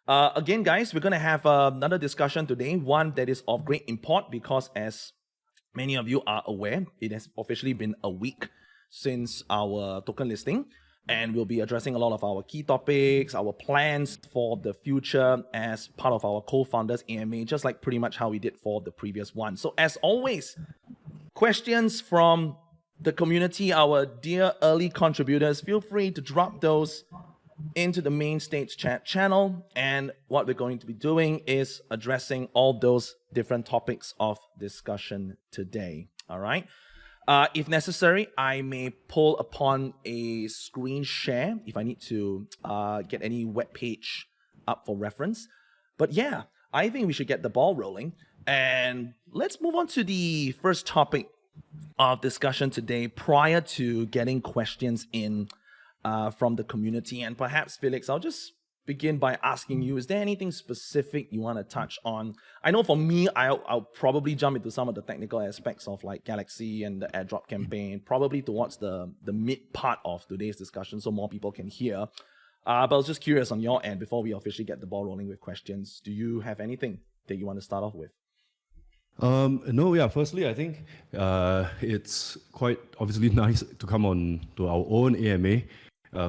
Again, guys, we're going to have another discussion today, one that is of great import because as many of you are aware, it has officially been a week since our token listing, and we'll be addressing a lot of our key topics, our plans for the future as part of our co-founders AMA, just like pretty much how we did for the previous one. So as always, questions from the community, our dear early contributors, feel free to drop those into the main stage chat channel, and what we're going to be doing is addressing all those different topics of discussion today. All right. If necessary, I may pull upon a screen share if I need to get any web page up for reference. But yeah, I think we should get the ball rolling, and let's move on to the first topic of discussion today prior to getting questions in from the community. And perhaps, Felix, I'll just begin by asking you, is there anything specific you want to touch on? I know for me, I'll probably jump into some of the technical aspects of like Galaxy and the airdrop campaign, probably towards the mid part of today's discussion so more people can hear. But I was just curious on your end, before we officially get the ball rolling with questions, do you have anything that you want to start off with? No, yeah. Firstly, I think it's quite obviously nice to come on to our own AMA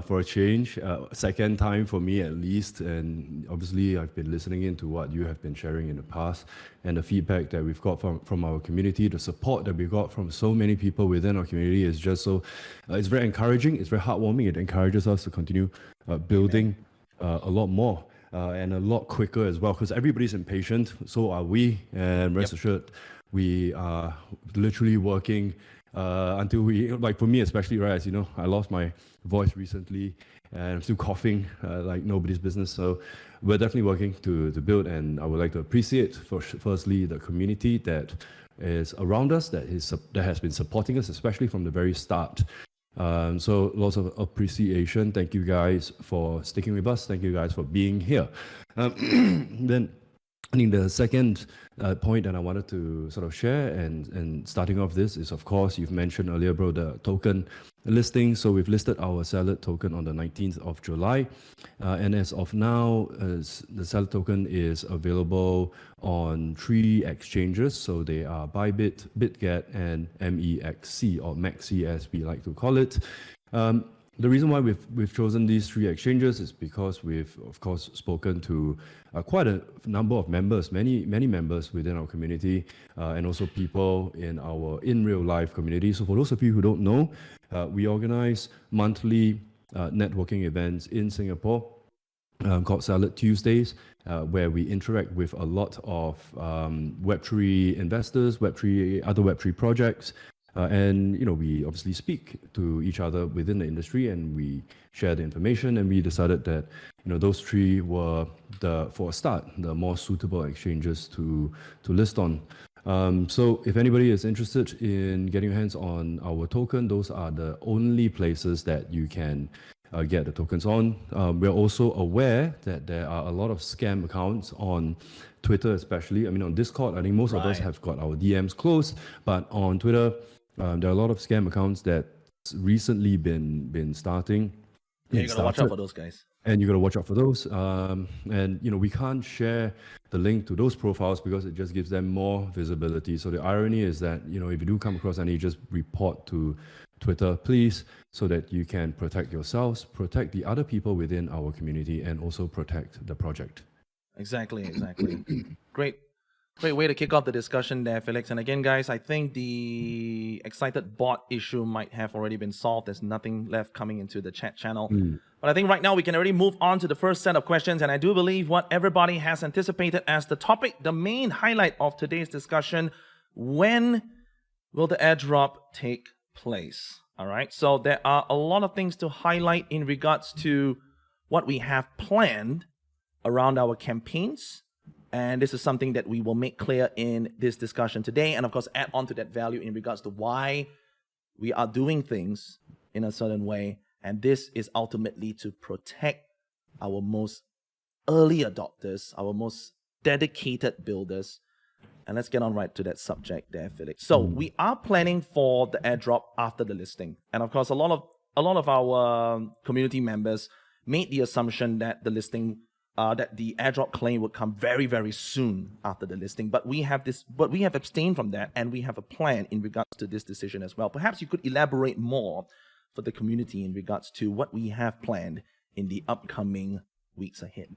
for a change. Second time for me at least, and obviously I've been listening into what you have been sharing in the past and the feedback that we've got from our community, the support that we got from so many people within our community is just so, it's very encouraging, it's very heartwarming, it encourages us to continue building a lot more. And a lot quicker as well, because everybody's impatient, so are we, and rest assured, we are literally working until we, like for me especially, right, as you know, I lost my voice recently, and I'm still coughing like nobody's business, so we're definitely working to build, and I would like to appreciate, firstly, the community that is around us, that has been supporting us, especially from the very start. So lots of appreciation. Thank you guys for sticking with us. Thank you guys for being here. Then I think the second point that I wanted to sort of share and starting off this is, of course, you've mentioned earlier, bro, the token listing. So we've listed our SALD token on the 19th of July. And as of now, the SALD token is available on 3 exchanges. So they are Bybit, BitGet, and MEXC, or MEXC as we like to call it. The reason why we've chosen these 3 exchanges is because we've, of course, spoken to quite a number of members, many members within our community, and also people in real life community. So for those of you who don't know, we organize monthly networking events in Singapore called Salad Tuesdays, where we interact with a lot of Web3 investors, other Web3 projects. And we obviously speak to each other within the industry, and we share the information. And we decided that those 3 were for a start the more suitable exchanges to list on. So if anybody is interested in getting your hands on our token, those are the only places that you can get the tokens on. We're also aware that there are a lot of scam accounts on Twitter, especially. I mean, on Discord, I think most of us have got our DMs closed, but on Twitter, there are a lot of scam accounts that recently been starting. Yeah, you gotta watch out for those guys. And you gotta watch out for those. And we can't share the link to those profiles because it just gives them more visibility. So the irony is that if you do come across any, just report to Twitter, please, so that you can protect yourselves, protect the other people within our community, and also protect the project. Exactly. Great way to kick off the discussion there, Felix. And again, guys, I think the excited bot issue might have already been solved. There's nothing left coming into the chat channel. But I think right now we can already move on to the first set of questions. And I do believe what everybody has anticipated as the topic, the main highlight of today's discussion: when will the airdrop take place? All right. So there are a lot of things to highlight in regards to what we have planned around our campaigns. And this is something that we will make clear in this discussion today. And of course, add on to that value in regards to why we are doing things in a certain way. And this is ultimately to protect our most early adopters, our most dedicated builders. And let's get on right to that subject there, Felix. So we are planning for the airdrop after the listing. And of course, a lot of our community members made the assumption that the listing that the airdrop claim would come very, very soon after the listing. But we have abstained from that, and we have a plan in regards to this decision as well. Perhaps you could elaborate more for the community in regards to what we have planned in the upcoming weeks ahead.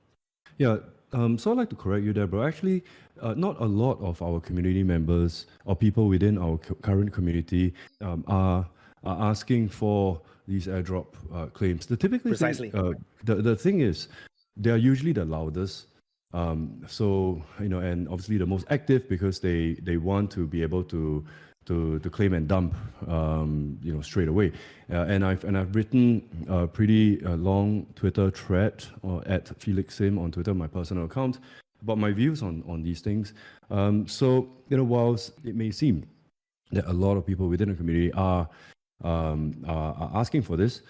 Yeah, so I'd like to correct you there, bro. Actually, not a lot of our community members or people within our current community are asking for these airdrop claims. Precisely. The thing is, they are usually the loudest. So, and obviously the most active because they want to be able to claim and dump, straight away. And I've written a pretty long Twitter thread at Felix Sim on Twitter, my personal account, about my views on these things. So, whilst it may seem that a lot of people within the community are asking for this,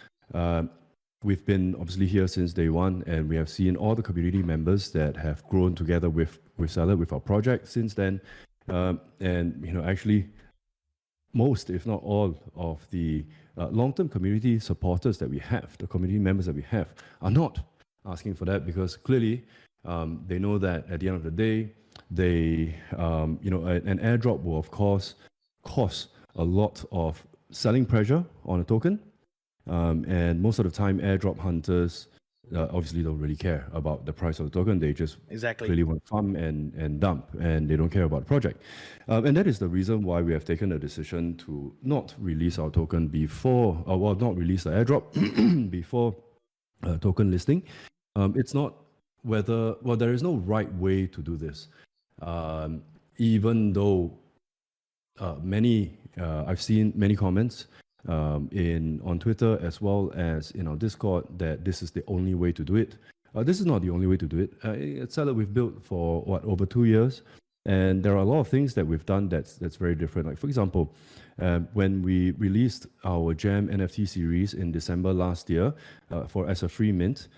we've been obviously here since day one, and we have seen all the community members that have grown together with Salad, with our project since then. And, actually, most, if not all, of the long-term community supporters that we have, the community members that we have, are not asking for that because clearly they know that at the end of the day, an airdrop will, of course, cause a lot of selling pressure on a token. And most of the time, airdrop hunters obviously don't really care about the price of the token. They just really want to farm and dump, and they don't care about the project. And that is the reason why we have taken a decision to not release our token before, not release the airdrop before token listing. It's not there is no right way to do this. Even though I've seen many comments on Twitter as well as in our Discord that this is the only way to do it. This is not the only way to do it. It's Salad we've built for over 2 years, and there are a lot of things that we've done that's very different. Like for example, when we released our Jam NFT series in December last year as a free mint,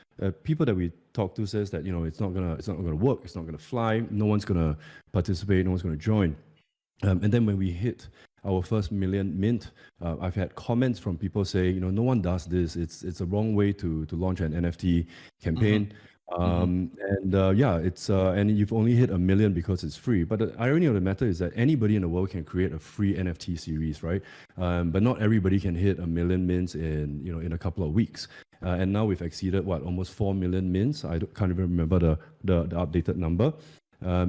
people that we talked to says that it's not gonna work, it's not gonna fly, no one's gonna participate, no one's gonna join. And then when we hit our first million mint, I've had comments from people saying, no one does this. It's a wrong way to launch an NFT campaign. And you've only hit 1 million because it's free. But the irony of the matter is that anybody in the world can create a free NFT series, right? But not everybody can hit 1 million mints in a couple of weeks. And now we've exceeded almost 4 million mints. Can't even remember the updated number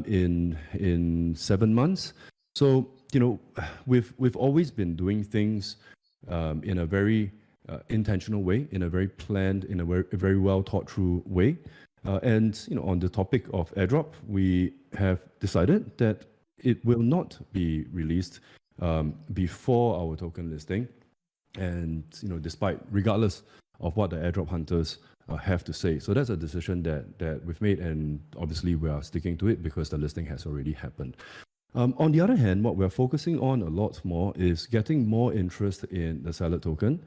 in 7 months. So we've always been doing things in a very intentional way, in a very planned, in a very well thought through way. And on the topic of airdrop, we have decided that it will not be released before our token listing. And regardless of what the airdrop hunters have to say. So that's a decision that we've made, and obviously we are sticking to it because the listing has already happened. On the other hand, what we're focusing on a lot more is getting more interest in the Salad token,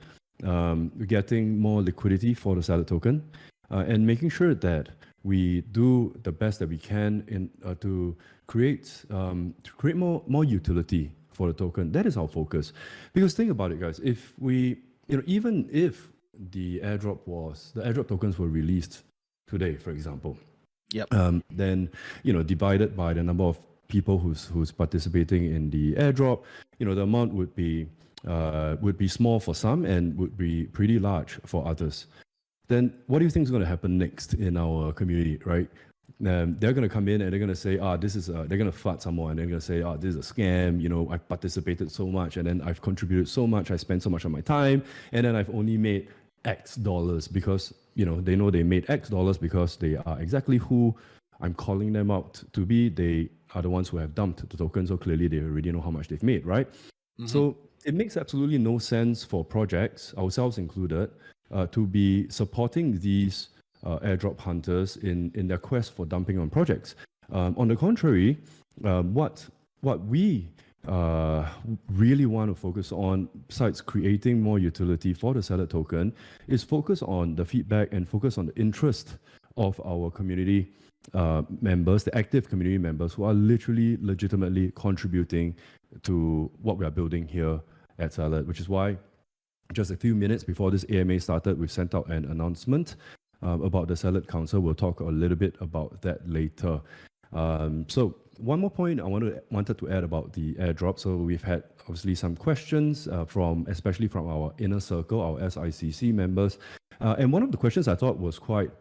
getting more liquidity for the Salad token, and making sure that we do the best that we can to create more utility for the token. That is our focus. Because think about it, guys. If we, even if the airdrop tokens were released today, for example, then divided by the number of people who's participating in the airdrop, the amount would be small for some and would be pretty large for others. Then what do you think is going to happen next in our community, right? They're going to come in and they're going to say, they're going to flood someone, and they're going to say, this is a scam, I've participated so much, and then I've contributed so much, I spent so much of my time, and then I've only made X dollars because, they know they made X dollars because they are exactly who I'm calling them out to be. They are the ones who have dumped the token, so clearly they already know how much they've made, right? So it makes absolutely no sense for projects, ourselves included, to be supporting these airdrop hunters in their quest for dumping on projects. On the contrary, what we really want to focus on, besides creating more utility for the Salad token, is focus on the feedback and focus on the interest of our community members, the active community members who are literally, legitimately contributing to what we are building here at Salad, which is why just a few minutes before this AMA started, we sent out an announcement about the Salad Council. We'll talk a little bit about that later. So one more point I wanted to add about the airdrop. So we've had obviously some questions especially from our inner circle, our SICC members. And one of the questions I thought was quite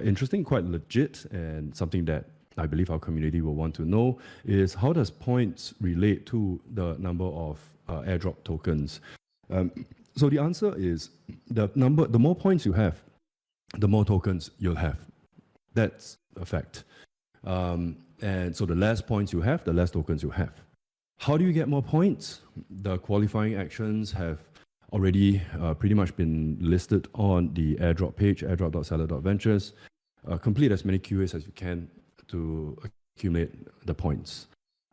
interesting, quite legit, and something that I believe our community will want to know is how does points relate to the number of airdrop tokens? So the answer is the more points you have, the more tokens you'll have. That's a fact. And so the less points you have, the less tokens you have. How do you get more points? The qualifying actions have already pretty much been listed on the airdrop page, airdrop.salad.ventures. Complete as many QAs as you can to accumulate the points.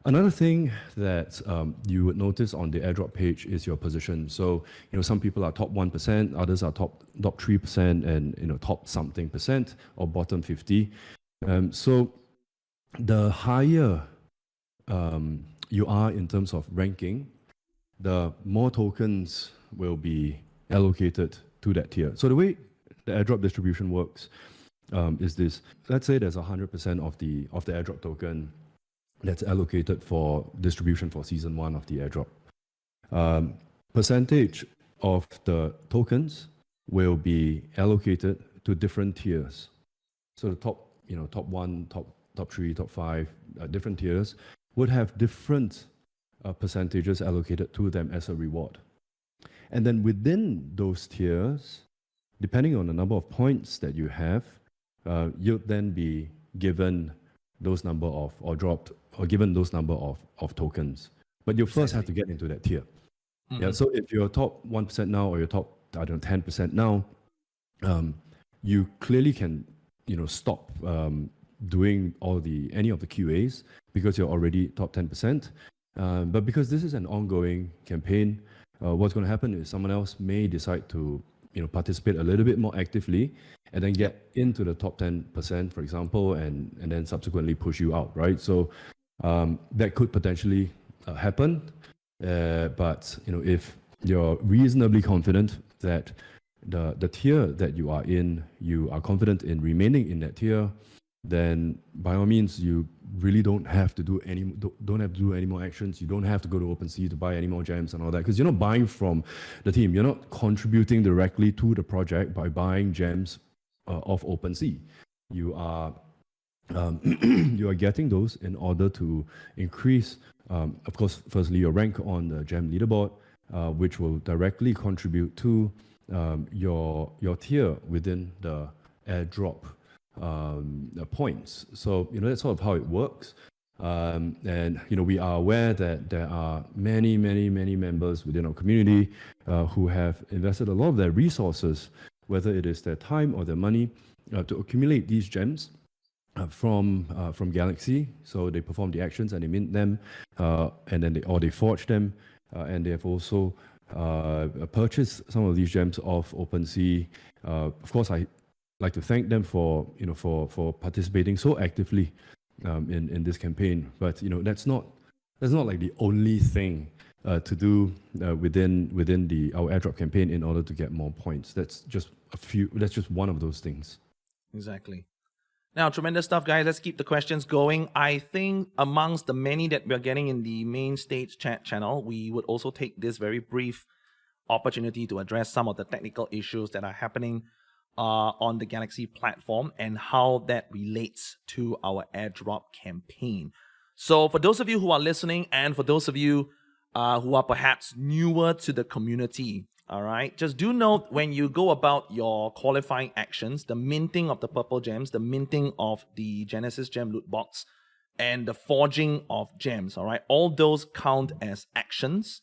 Another thing that you would notice on the airdrop page is your position. So, some people are top 1%, others are top 3%, and top something percent or bottom 50. So the higher you are in terms of ranking, the more tokens will be allocated to that tier. So the way the airdrop distribution works is this. Let's say there's 100% of the airdrop token that's allocated for distribution for season 1 of the airdrop. Percentage of the tokens will be allocated to different tiers. So the top 1, top 3, top 5, different tiers would have different percentages allocated to them as a reward. And then within those tiers, depending on the number of points that you have, you'll then be given those number of, or dropped, or given those number of tokens. But you first have to get into that tier. Mm-hmm. Yeah. So if you're top 1% now, or you're top, 10% now, you clearly can, stop doing any of the QAs because you're already top 10%. But because this is an ongoing campaign, what's going to happen is someone else may decide to, participate a little bit more actively and then get into the top 10%, for example, and then subsequently push you out, right? So that could potentially happen. But if you're reasonably confident that the tier that you are in, you are confident in remaining in that tier, then by all means, you really don't have to do any more actions. You don't have to go to OpenSea to buy any more gems and all that, because you're not buying from the team. You're not contributing directly to the project by buying gems of OpenSea. You are you are getting those in order to increase, of course, firstly your rank on the gem leaderboard, which will directly contribute to your tier within the airdrop points. So that's sort of how it works. And we are aware that there are many members within our community who have invested a lot of their resources, whether it is their time or their money, to accumulate these gems from Galaxy. So they perform the actions and they mint them, and then they forge them, and they have also purchased some of these gems off OpenSea. Of course, I like to thank them for participating so actively in this campaign. But that's not like the only thing to do within our airdrop campaign in order to get more points. That's just one of those things. Exactly. Now, tremendous stuff, guys. Let's keep the questions going. I think amongst the many that we're getting in the main stage chat channel, we would also take this very brief opportunity to address some of the technical issues that are happening on the Galaxy platform and how that relates to our airdrop campaign. So for those of you who are listening, and for those of you who are perhaps newer to the community, all right, just do note when you go about your qualifying actions, the minting of the purple gems, the minting of the Genesis gem loot box, and the forging of gems, all right, all those count as actions.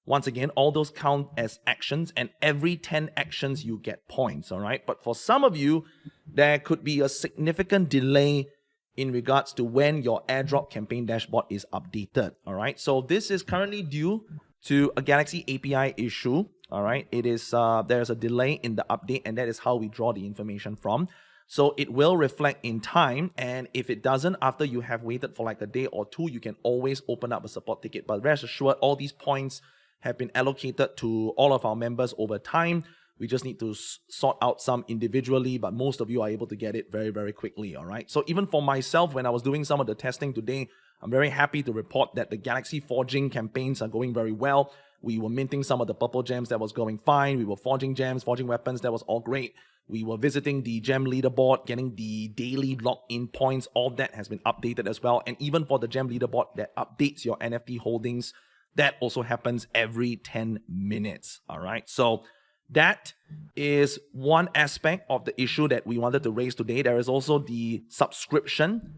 Once again, all those count as actions, and every 10 actions you get points, all right? But for some of you, there could be a significant delay in regards to when your airdrop campaign dashboard is updated, all right? So this is currently due to a Galaxy API issue, all right? It is there's a delay in the update, and that is how we draw the information from. So it will reflect in time, and if it doesn't, after you have waited for like a day or two, you can always open up a support ticket. But rest assured, all these points have been allocated to all of our members over time. We just need to sort out some individually, but most of you are able to get it very, very quickly, all right? So even for myself, when I was doing some of the testing today, I'm very happy to report that the Galaxy forging campaigns are going very well. We were minting some of the purple gems, that was going fine. We were forging gems, forging weapons, that was all great. We were visiting the gem leaderboard, getting the daily lock-in points. All that has been updated as well. And even for the gem leaderboard that updates your NFT holdings, that also happens every 10 minutes, all right? So that is one aspect of the issue that we wanted to raise today. There is also the subscription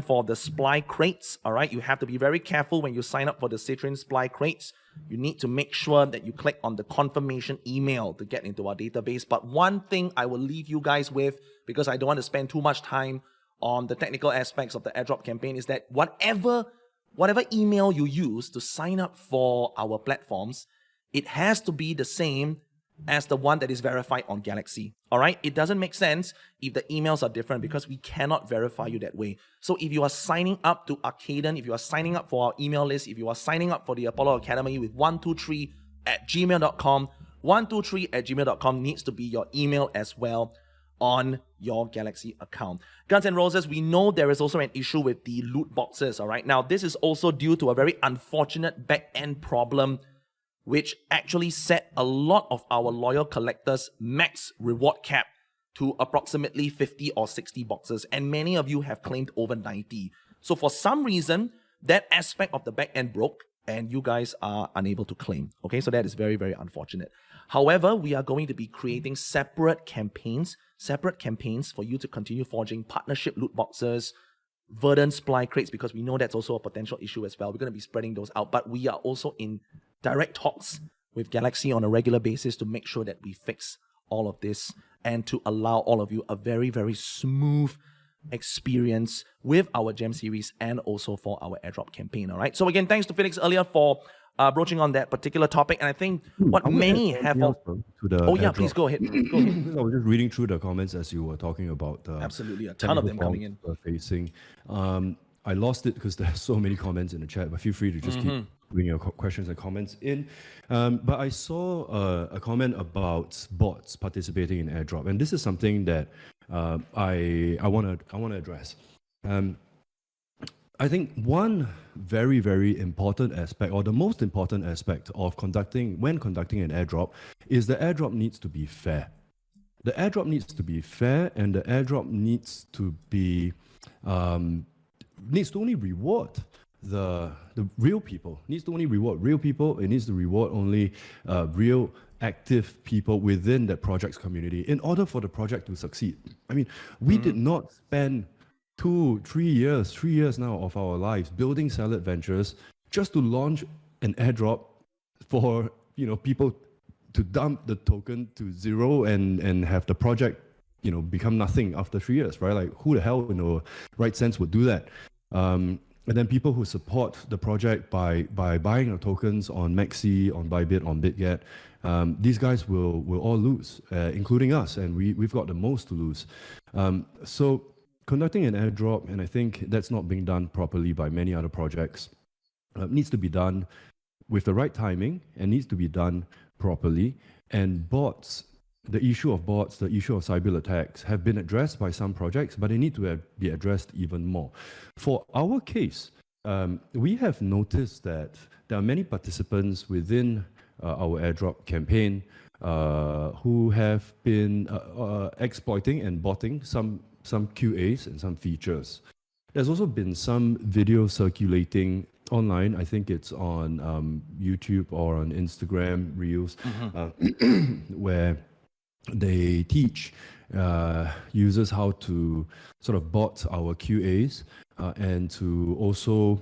for the supply crates, all right? You have to be very careful when you sign up for the Citrine supply crates. You need to make sure that you click on the confirmation email to get into our database. But one thing I will leave you guys with, because I don't want to spend too much time on the technical aspects of the airdrop campaign, is that whatever email you use to sign up for our platforms, it has to be the same as the one that is verified on Galaxy. All right? It doesn't make sense if the emails are different because we cannot verify you that way. So if you are signing up to Arcaden, if you are signing up for our email list, if you are signing up for the Apollo Academy with 123@gmail.com, 123@gmail.com needs to be your email as well on your Galaxy account. Guns and Roses, we know there is also an issue with the loot boxes, all right? Now, this is also due to a very unfortunate back-end problem which actually set a lot of our loyal collectors' max reward cap to approximately 50 or 60 boxes, and many of you have claimed over 90. So for some reason, that aspect of the back end broke, and you guys are unable to claim. Okay, so that is very, very unfortunate. However, we are going to be creating separate campaigns for you to continue forging partnership loot boxes, verdant supply crates, because we know that's also a potential issue as well. We're going to be spreading those out, but we are also in direct talks with Galaxy on a regular basis to make sure that we fix all of this and to allow all of you a very, very smooth experience with our gem series and also for our airdrop campaign. All right. So again, thanks to Felix earlier for broaching on that particular topic. And I think what many have... please go ahead. Go ahead. I was just reading through the comments as you were talking about. Absolutely. A ton of them coming in. Facing. I lost it because there's so many comments in the chat, but feel free to just keep putting your questions and comments in. But I saw a comment about bots participating in airdrop, and this is something that I want to address. I think one very, very important aspect, or the most important aspect of conducting an airdrop, is the airdrop needs to be fair. The airdrop needs to be fair, and the airdrop needs to be needs to only reward the real people. Needs to only reward real people. It needs to reward only real active people within that project's community in order for the project to succeed. I mean, we did not spend 3 years now of our lives building Salad Ventures just to launch an airdrop for people to dump the token to zero and have the project become nothing after 3 years, right? Like, who the hell in the right sense would do that? And then people who support the project by buying our tokens on Maxi, on Bybit, on BitGet, these guys will all lose, including us, and we've got the most to lose. So conducting an airdrop, and I think that's not being done properly by many other projects, needs to be done with the right timing and needs to be done properly. And bots, the issue of bots, the issue of cyber attacks have been addressed by some projects, but they need to be addressed even more. For our case, we have noticed that there are many participants within our airdrop campaign who have been exploiting and botting some QAs and some features. There's also been some video circulating online. I think it's on YouTube or on Instagram Reels, where they teach users how to sort of bot our QAs and to also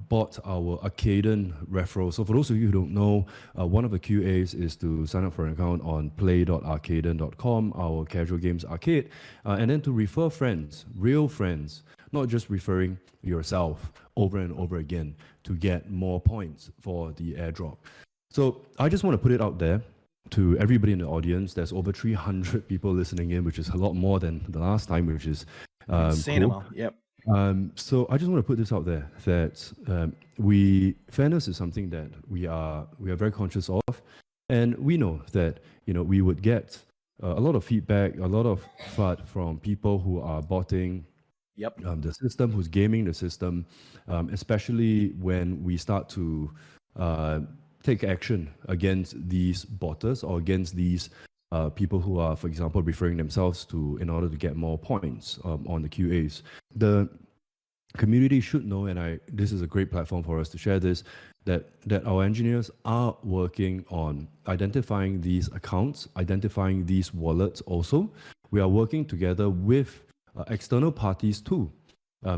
bought our Arcaden referral. So for those of you who don't know, one of the QAs is to sign up for an account on play.arcaden.com, our casual games arcade, and then to refer friends, real friends, not just referring yourself over and over again to get more points for the airdrop. So I just want to put it out there to everybody in the audience. There's over 300 people listening in, which is a lot more than the last time, which is insane cool. amount. Yep. So I just want to put this out there that fairness is something that we are very conscious of. And we know that, we would get a lot of feedback, a lot of FUD from people who are botting Yep. the system, who's gaming the system, especially when we start to take action against these botters or against these people who are, for example, referring themselves to in order to get more points on the QAs. The community should know, and this is a great platform for us to share this, that our engineers are working on identifying these accounts, identifying these wallets also. We are working together with external parties too,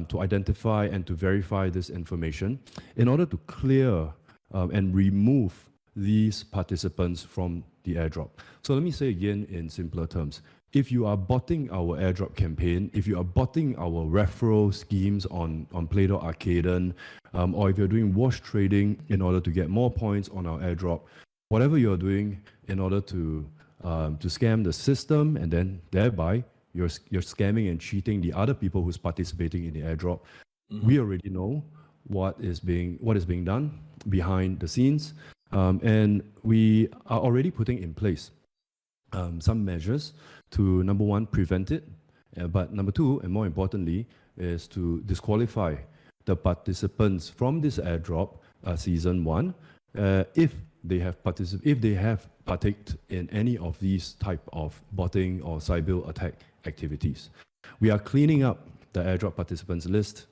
to identify and to verify this information in order to clear and remove these participants from the airdrop. So let me say again in simpler terms. If you are botting our airdrop campaign, if you are botting our referral schemes on Play-Doh Arcaden, or if you're doing wash trading in order to get more points on our airdrop, whatever you're doing in order to scam the system, and then thereby you're scamming and cheating the other people who's participating in the airdrop, we already know what is being done behind the scenes, and we are already putting in place some measures to, number one, prevent it, but number two, and more importantly, is to disqualify the participants from this airdrop season one if they have partaked in any of these type of botting or cyber attack activities. We are cleaning up the airdrop participants list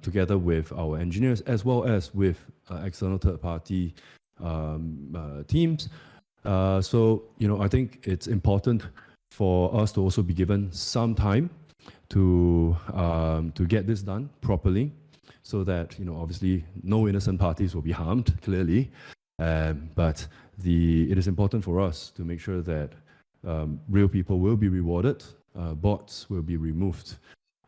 together with our engineers as well as with external third-party teams. So, I think it's important for us to also be given some time to get this done properly, so that, obviously no innocent parties will be harmed, clearly. But it is important for us to make sure that real people will be rewarded, bots will be removed.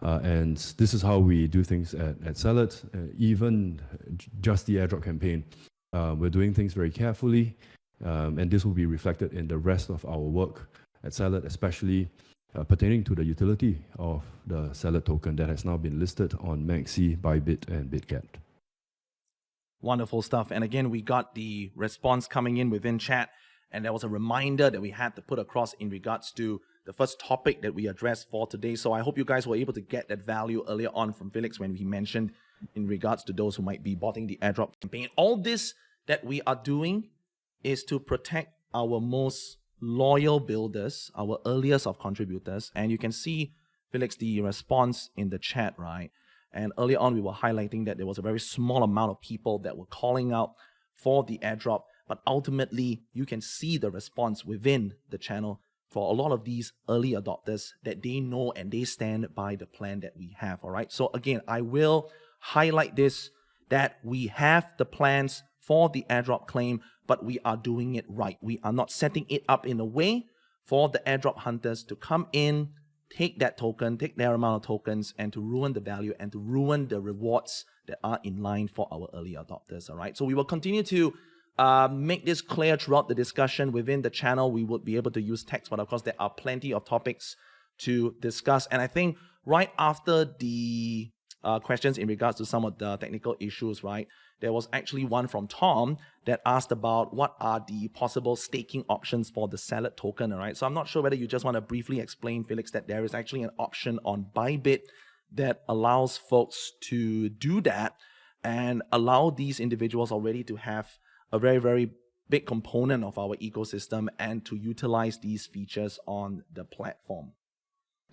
And this is how we do things at Salad. Even just the airdrop campaign, we're doing things very carefully, and this will be reflected in the rest of our work at Salad, especially pertaining to the utility of the Salad token that has now been listed on Maxi, Bybit, and BitGet. Wonderful stuff. And again, we got the response coming in within chat, and there was a reminder that we had to put across in regards to the first topic that we addressed for today. So I hope you guys were able to get that value earlier on from Felix when he mentioned in regards to those who might be botting the airdrop campaign. All this that we are doing is to protect our most loyal builders, our earliest of contributors. And you can see, Felix, the response in the chat, right? And earlier on, we were highlighting that there was a very small amount of people that were calling out for the airdrop. But ultimately, you can see the response within the channel for a lot of these early adopters, that they know and they stand by the plan that we have, all right? So again, I will highlight this, that we have the plans for the airdrop claim, but we are doing it right. We are not setting it up in a way for the airdrop hunters to come in, take that token, take their amount of tokens, and to ruin the value and to ruin the rewards that are in line for our early adopters, all right? So we will continue to make this clear throughout the discussion within the channel. We would be able to use text, but of course there are plenty of topics to discuss. And I think right after the questions in regards to some of the technical issues, right, there was actually one from Tom that asked about what are the possible staking options for the Salad token, all right? So I'm not sure whether you just want to briefly explain, Felix, that there is actually an option on Bybit that allows folks to do that and allow these individuals already to have a very, very big component of our ecosystem and to utilize these features on the platform.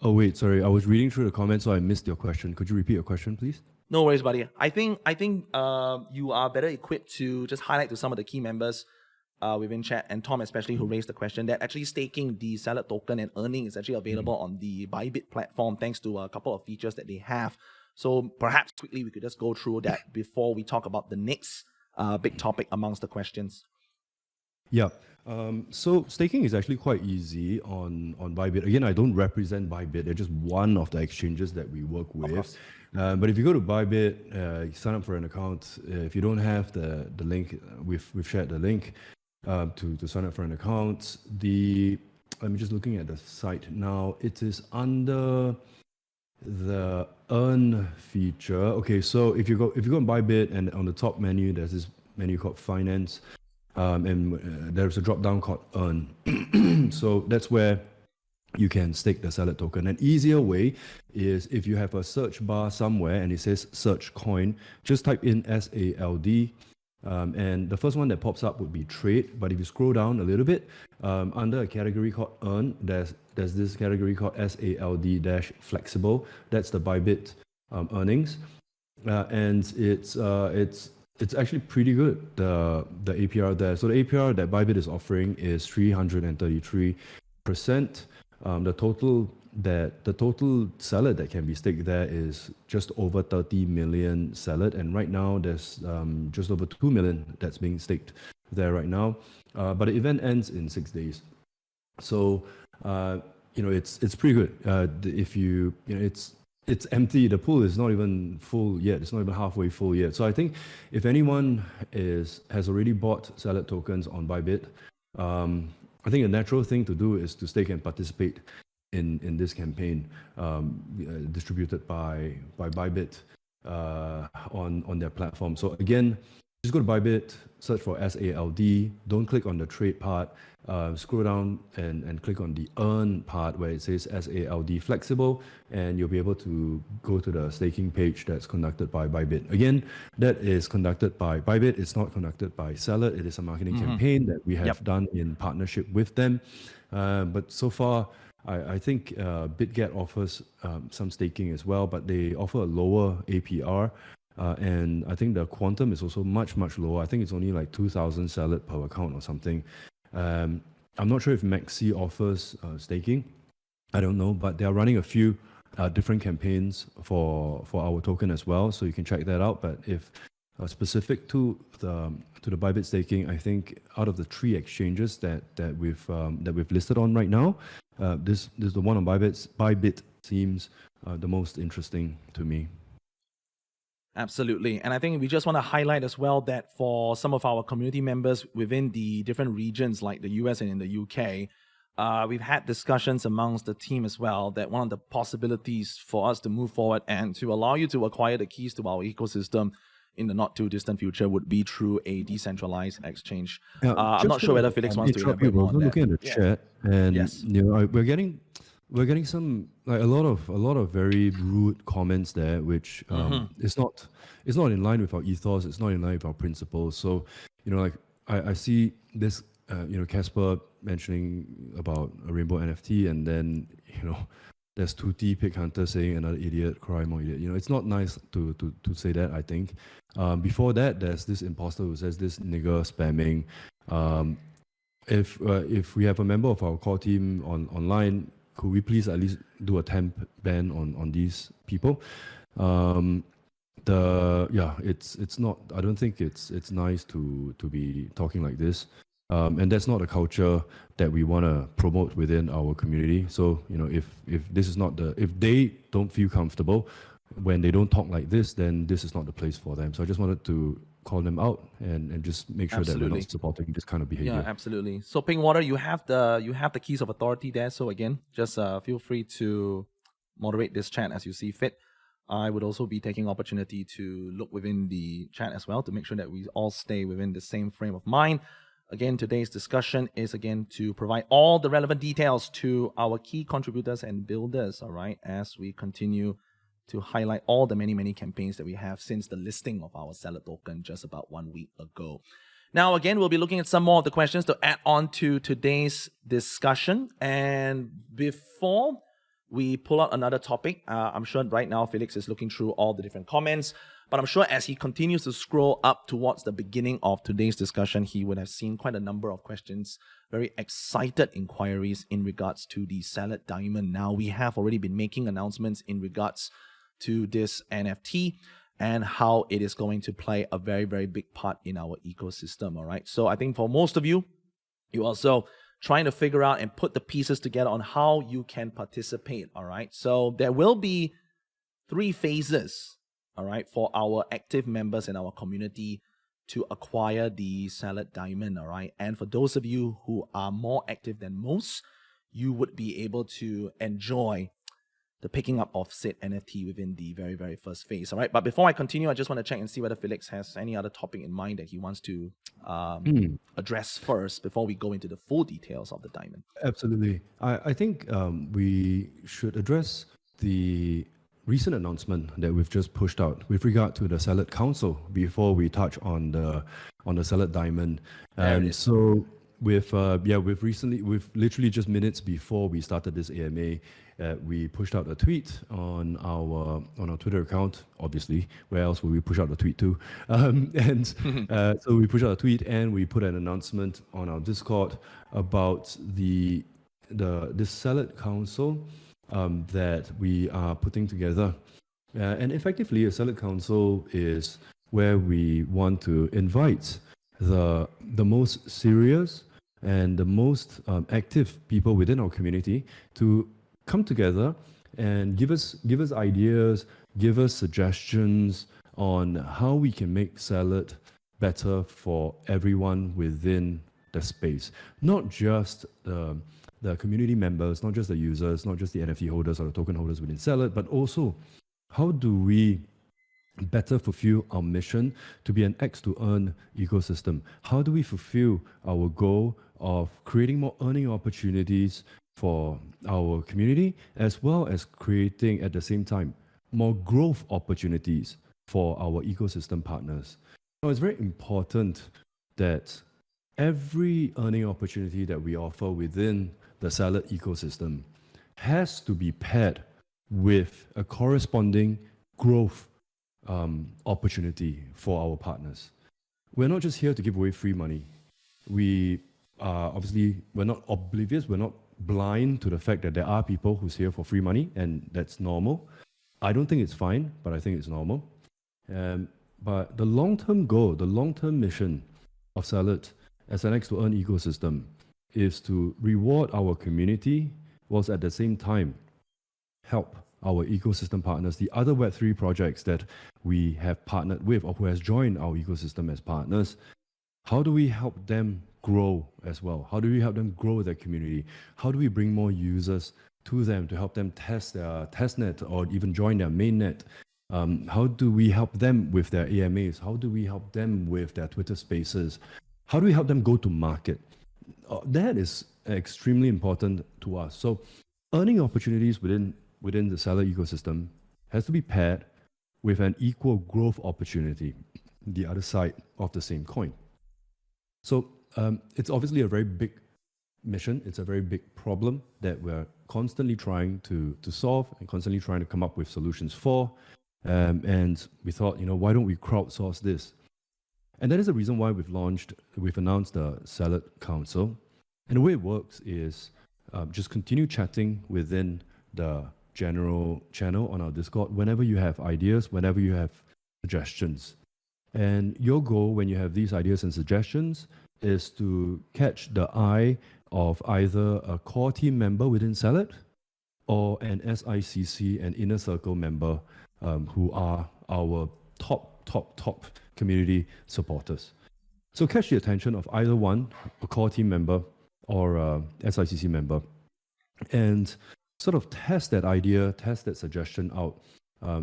Oh, wait, sorry. I was reading through the comments, so I missed your question. Could you repeat your question, please? No worries, buddy. I think you are better equipped to just highlight to some of the key members within chat, and Tom especially, who raised the question that actually staking the Salad token and earning is actually available on the Bybit platform thanks to a couple of features that they have. So perhaps quickly we could just go through that before we talk about the next big topic amongst the questions. Yeah. So staking is actually quite easy on Bybit. Again, I don't represent Bybit. They're just one of the exchanges that we work with. But if you go to Bybit, you sign up for an account. If you don't have the link, we've shared the link to sign up for an account. I'm just looking at the site now. It is under the earn feature. Okay, so if you go on Bybit, and on the top menu there's this menu called finance. and there's a drop down called Earn. So that's where you can stake the Salad token. An easier way is if you have a search bar somewhere and it says search coin, just type in SALD. And the first one that pops up would be trade. But if you scroll down a little bit, under a category called earn, there's this category called SALD-flexible. That's the Bybit earnings. And it's actually pretty good, the APR there. So the APR that Bybit is offering is 333%. The total salad that can be staked there is just over 30 million salad, and right now there's just over 2 million that's being staked there right now. But the event ends in 6 days, so it's pretty good. If it's empty, the pool is not even full yet. It's not even halfway full yet. So I think if anyone has already bought salad tokens on Bybit, I think a natural thing to do is to stake and participate in this campaign distributed by Bybit on their platform. So again, just go to Bybit, search for SALD, don't click on the trade part, scroll down and click on the earn part where it says SALD flexible, and you'll be able to go to the staking page that's conducted by Bybit. Again, that is conducted by Bybit. It's not conducted by Salad. It is a marketing campaign that we have done in partnership with them. But so far, I think BitGet offers some staking as well, but they offer a lower APR. And I think the quantum is also much, much lower. I think it's only like 2,000 salad per account or something. I'm not sure if Maxi offers staking. I don't know, but they are running a few different campaigns for our token as well, so you can check that out. But if specific to the Bybit staking, I think out of the 3 exchanges that we've listed on right now, this the one on Bybit seems the most interesting to me. Absolutely. And I think we just want to highlight as well that for some of our community members within the different regions like the US and in the UK, we've had discussions amongst the team as well that one of the possibilities for us to move forward and to allow you to acquire the keys to our ecosystem in the not too distant future would be through a decentralized exchange. I'm not sure whether Felix wants to elaborate more on that. Looking at the chat, and we're getting some a lot of very rude comments there, which is not in line with our ethos. It's not in line with our principles. So I see this Casper mentioning about a rainbow NFT, and then there's Tutti Pig Hunter saying another idiot, cry more idiot. It's not nice to say that, I think. Before that, there's this imposter who says this nigger spamming. If we have a member of our core team online, could we please at least do a temp ban on these people? It's not. I don't think it's nice to be talking like this. And that's not a culture that we want to promote within our community. So, if this is not if they don't feel comfortable when they don't talk like this, then this is not the place for them. So I just wanted to call them out and just make sure that we're not supporting this kind of behavior. Yeah, absolutely. So Pinkwater, you have the keys of authority there. So again, just feel free to moderate this chat as you see fit. I would also be taking opportunity to look within the chat as well to make sure that we all stay within the same frame of mind. Again, today's discussion is again to provide all the relevant details to our key contributors and builders, all right, as we continue to highlight all the many campaigns that we have since the listing of our Salad token just about 1 week ago. Now, again, we'll be looking at some more of the questions to add on to today's discussion. And before we pull out another topic, I'm sure right now Felix is looking through all the different comments. But I'm sure as he continues to scroll up towards the beginning of today's discussion, he would have seen quite a number of questions, very excited inquiries in regards to the Salad Diamond. Now, we have already been making announcements in regards to this NFT and how it is going to play a very big part in our ecosystem, all right? So I think for most of you, you also trying to figure out and put the pieces together on how you can participate, all right? So there will be 3 phases, all right, for our active members in our community to acquire the Salad Diamond, all right? And for those of you who are more active than most, you would be able to enjoy the picking up of said NFT within the very, very first phase. All right. But before I continue, I just want to check and see whether Felix has any other topic in mind that he wants to address first before we go into the full details of the diamond. Absolutely. I think we should address the recent announcement that we've just pushed out with regard to the Salad Council before we touch on the Salad Diamond. So we've literally just minutes before we started this AMA, we pushed out a tweet on our Twitter account. Obviously, where else would we push out a tweet to? So we pushed out a tweet and we put an announcement on our Discord about this Salad Council that we are putting together. And effectively, a Salad Council is where we want to invite the most serious and the most active people within our community to come together and give us ideas, give us suggestions on how we can make Salad better for everyone within the space. Not just the community members, not just the users, not just the NFT holders or the token holders within Salad, but also how do we better fulfill our mission to be an X to earn ecosystem? How do we fulfill our goal of creating more earning opportunities for our community, as well as creating at the same time more growth opportunities for our ecosystem partners? Now, it's very important that every earning opportunity that we offer within the Salad ecosystem has to be paired with a corresponding growth opportunity for our partners. We're not just here to give away free money. We're not oblivious, we're not blind to the fact that there are people who's here for free money, and that's normal. I don't think it's fine, but I think it's normal. But the long-term goal, the long-term mission of Salad as an X to earn ecosystem is to reward our community, whilst at the same time help our ecosystem partners, the other Web3 projects that we have partnered with or who has joined our ecosystem as partners. How do we help them grow as well? How do we help them grow their community? How do we bring more users to them to help them test their testnet or even join their mainnet? How do we help them with their AMAs? How do we help them with their Twitter spaces? How do we help them go to market? That is extremely important to us. So earning opportunities within the Salad ecosystem has to be paired with an equal growth opportunity, the other side of the same coin. So it's obviously a very big mission. It's a very big problem that we're constantly trying to solve and constantly trying to come up with solutions for. And we thought, why don't we crowdsource this? And that is the reason why we've announced the Salad Council. And the way it works is just continue chatting within the general channel on our Discord whenever you have ideas, whenever you have suggestions. And your goal when you have these ideas and suggestions is to catch the eye of either a core team member within Salad or an SICC and Inner Circle member who are our top community supporters. So catch the attention of either one, a core team member or a SICC member, and sort of test that idea, test that suggestion out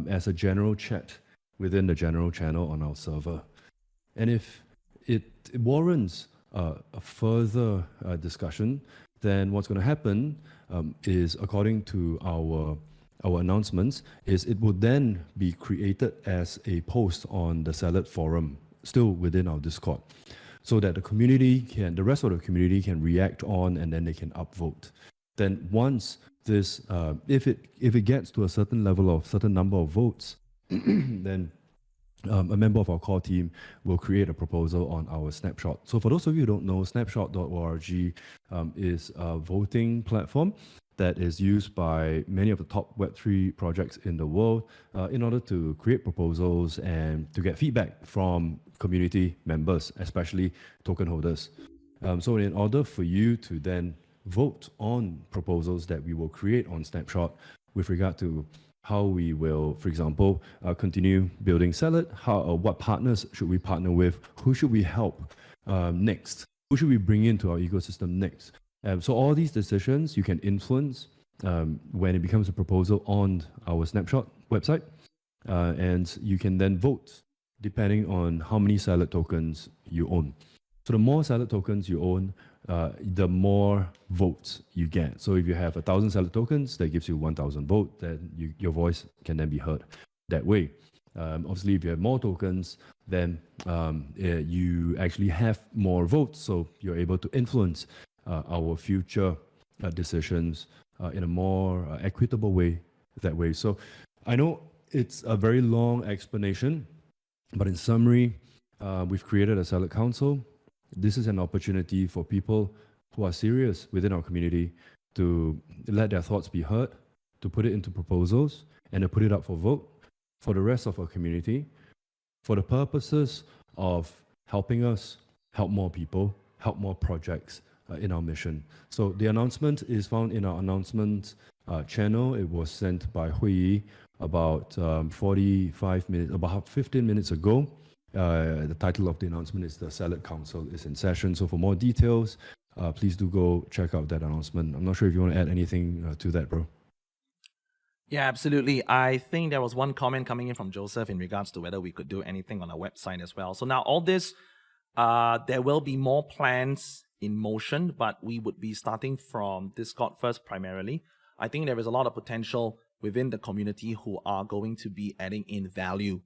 as a general chat within the general channel on our server. And if it warrants a further discussion, then what's going to happen is, according to our announcements, is it will then be created as a post on the Salad forum, still within our Discord, so that the rest of the community can react on, and then they can upvote. Then once this, if it gets to a certain number of votes, then a member of our core team will create a proposal on our Snapshot. So for those of you who don't know, snapshot.org is a voting platform that is used by many of the top Web3 projects in the world in order to create proposals and to get feedback from community members, especially token holders. So in order for you to then vote on proposals that we will create on Snapshot with regard to how we will, for example, continue building Salad, what partners should we partner with, who should we help next, who should we bring into our ecosystem next. So all these decisions you can influence when it becomes a proposal on our snapshot website, and you can then vote depending on how many salad tokens you own. So the more salad tokens you own, the more votes you get. So if you have 1,000 salad tokens, that gives you 1,000 votes. Then your voice can then be heard that way. Obviously, if you have more tokens, then you actually have more votes. So you're able to influence our future decisions in a more equitable way that way. So I know it's a very long explanation, but in summary, we've created a Salad Council. This is an opportunity for people who are serious within our community to let their thoughts be heard, to put it into proposals, and to put it up for vote for the rest of our community, for the purposes of helping us help more people, help more projects in our mission. So the announcement is found in our announcement channel. It was sent by Hui Yi about 45 minutes, about 15 minutes ago. The title of the announcement is The Salad Council is in session. So for more details, please do go check out that announcement. I'm not sure if you want to add anything to that, bro. Yeah, absolutely. I think there was one comment coming in from Joseph in regards to whether we could do anything on our website as well. So now all this, there will be more plans in motion, but we would be starting from Discord first primarily. I think there is a lot of potential within the community who are going to be adding in value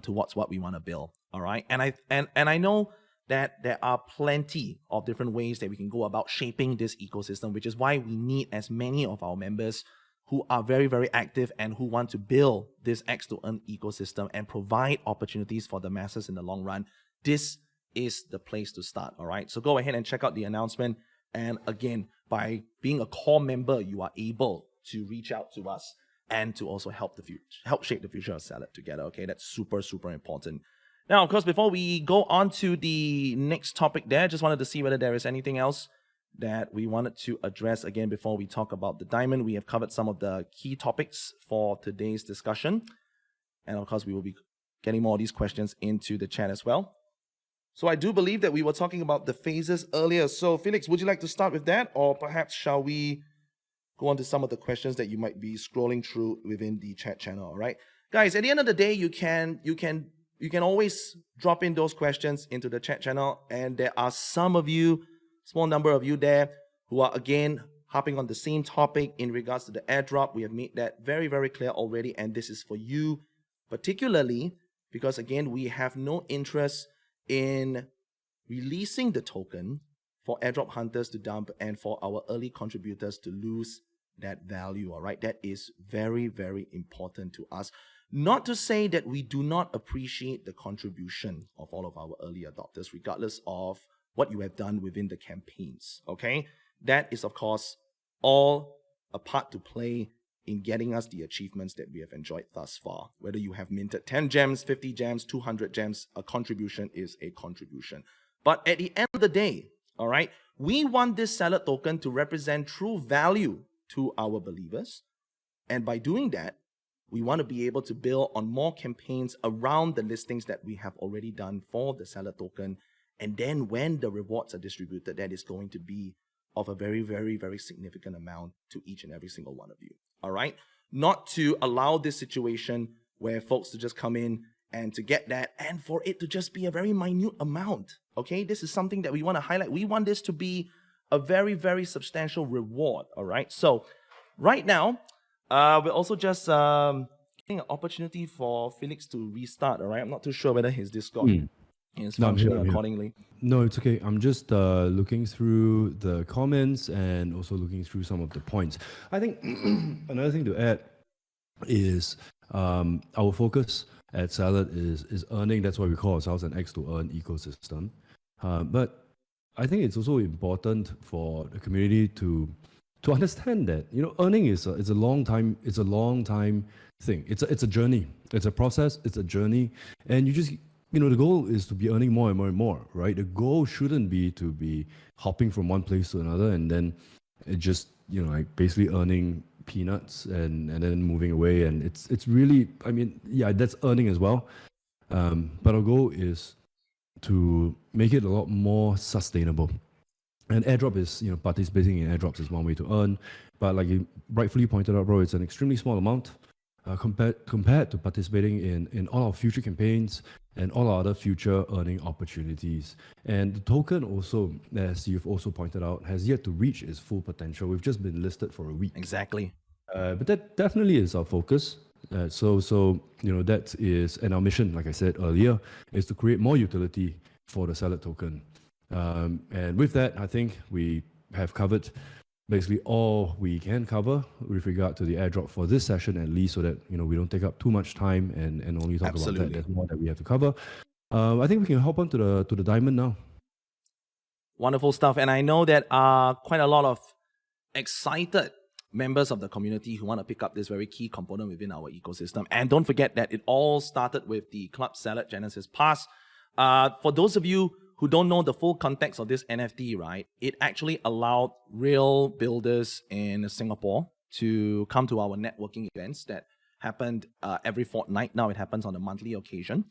towards what we want to build. All right. And I know that there are plenty of different ways that we can go about shaping this ecosystem, which is why we need as many of our members who are very, very active and who want to build this X to Earn ecosystem and provide opportunities for the masses in the long run. This is the place to start. All right. So go ahead and check out the announcement. And again, by being a core member, you are able to reach out to us and to also help shape the future of Salad together. Okay, that's super, super important. Now, of course, before we go on to the next topic there, just wanted to see whether there is anything else that we wanted to address again before we talk about the diamond. We have covered some of the key topics for today's discussion. And of course, we will be getting more of these questions into the chat as well. So I do believe that we were talking about the phases earlier. So Felix, would you like to start with that? Or perhaps shall we go on to some of the questions that you might be scrolling through within the chat channel, all right? Guys, at the end of the day, you can always drop in those questions into the chat channel. And there are some of you, small number of you there, who are again hopping on the same topic in regards to the airdrop. We have made that very, very clear already. And this is for you particularly because, again, we have no interest in releasing the token for airdrop hunters to dump and for our early contributors to lose that value, all right? That is very, very important to us. Not to say that we do not appreciate the contribution of all of our early adopters, regardless of what you have done within the campaigns, okay? That is, of course, all a part to play in getting us the achievements that we have enjoyed thus far. Whether you have minted 10 gems, 50 gems, 200 gems, a contribution is a contribution. But at the end of the day, all right, we want this Salad token to represent true value to our believers. And by doing that, we want to be able to build on more campaigns around the listings that we have already done for the Salad token. And then when the rewards are distributed, that is going to be of a very, very, very significant amount to each and every single one of you. All right? Not to allow this situation where folks to just come in and to get that and for it to just be a very minute amount. Okay? This is something that we want to highlight. We want this to be a very, very substantial reward. All right? So right now, we're also just getting an opportunity for Felix to restart. All right? I'm not too sure whether his Discord is functioning accordingly. No, it's okay. I'm just looking through the comments and also looking through some of the points. I think another thing to add is our focus at Salad is earning. That's why we call ourselves an X to Earn ecosystem. But I think it's also important for the community to understand that earning is a long time thing. It's a journey. It's a process. It's a journey, and you just the goal is to be earning more and more and more, right? The goal shouldn't be to be hopping from one place to another and then it just like basically earning peanuts and then moving away. And it's really, that's earning as well. But our goal is to make it a lot more sustainable. And airdrop is, participating in airdrops is one way to earn. But like you rightfully pointed out, bro, it's an extremely small amount compared to participating in all our future campaigns and all our other future earning opportunities. And the token also, as you've also pointed out, has yet to reach its full potential. We've just been listed for a week. Exactly. But that definitely is our focus. So that is, and our mission, like I said earlier, is to create more utility for the Salad token. And with that, I think we have covered basically all we can cover with regard to the airdrop for this session, at least, so that we don't take up too much time and only talk about that. There's more that we have to cover. I think we can hop on to the diamond now. Wonderful stuff. And I know that quite a lot of excited members of the community who want to pick up this very key component within our ecosystem. And don't forget that it all started with the Club Salad Genesis Pass. For those of you who don't know the full context of this NFT, right, it actually allowed real builders in Singapore to come to our networking events that happened every fortnight. Now it happens on a monthly occasion.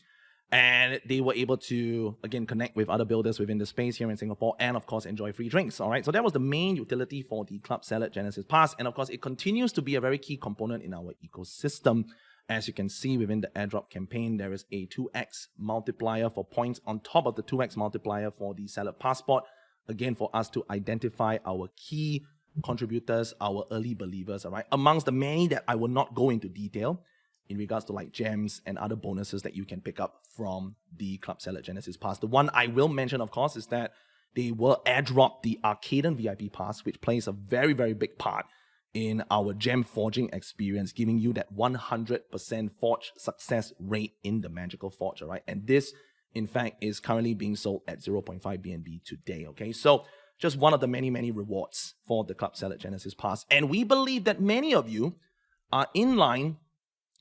And they were able to, again, connect with other builders within the space here in Singapore and, of course, enjoy free drinks, all right? So that was the main utility for the Club Salad Genesis Pass. And, of course, it continues to be a very key component in our ecosystem. As you can see within the airdrop campaign, there is a 2x multiplier for points on top of the 2x multiplier for the Salad Passport. Again, for us to identify our key contributors, our early believers, all right? Amongst the many that I will not go into detail in regards to like gems and other bonuses that you can pick up from the Club Salad Genesis Pass. The one I will mention, of course, is that they will airdrop the Arcaden VIP Pass, which plays a very, very big part in our gem forging experience, giving you that 100% forge success rate in the Magical Forge, all right? And this, in fact, is currently being sold at 0.5 BNB today, okay? So just one of the many, many rewards for the Club Salad Genesis Pass. And we believe that many of you are in line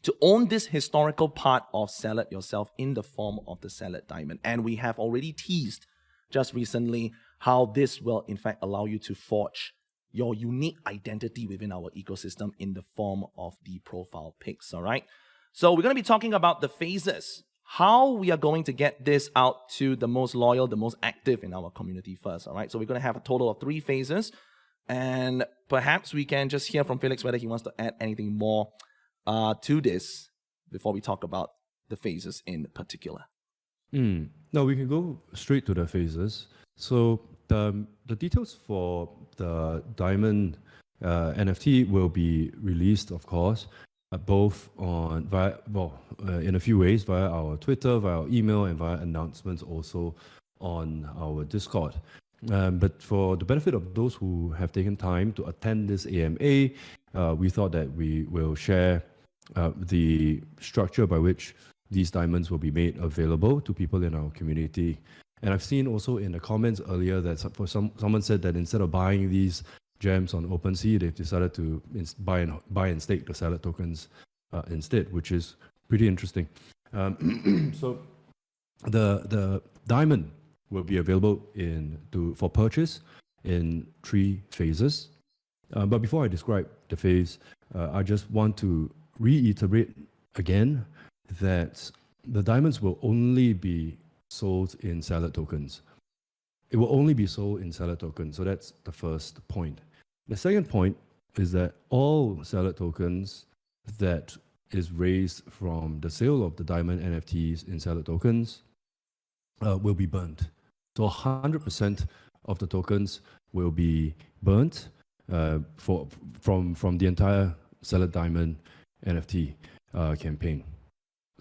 to own this historical part of Salad yourself in the form of the Salad Diamond. And we have already teased just recently how this will, in fact, allow you to forge your unique identity within our ecosystem in the form of the profile pics, all right? So we're going to be talking about the phases, how we are going to get this out to the most loyal, the most active in our community first, all right? So we're going to have a total of 3 phases, and perhaps we can just hear from Felix whether he wants to add anything more to this before we talk about the phases in particular. No, we can go straight to the phases. So the details for the Diamond NFT will be released, of course, both in a few ways, via our Twitter, via our email, and via announcements also on our Discord. But for the benefit of those who have taken time to attend this AMA, we thought that we will share the structure by which these diamonds will be made available to people in our community. And I've seen also in the comments earlier that someone said that instead of buying these gems on OpenSea, they've decided to buy and stake the Salad tokens instead, which is pretty interesting. So the diamond will be available for purchase in 3 phases. But before I describe the phase, I just want to reiterate again that the diamonds will only be sold in Salad tokens. It will only be sold in Salad tokens. So that's the first point. The second point is that all Salad tokens that is raised from the sale of the diamond NFTs in Salad tokens will be burnt. So 100% of the tokens will be burnt from the entire Salad Diamond NFT campaign.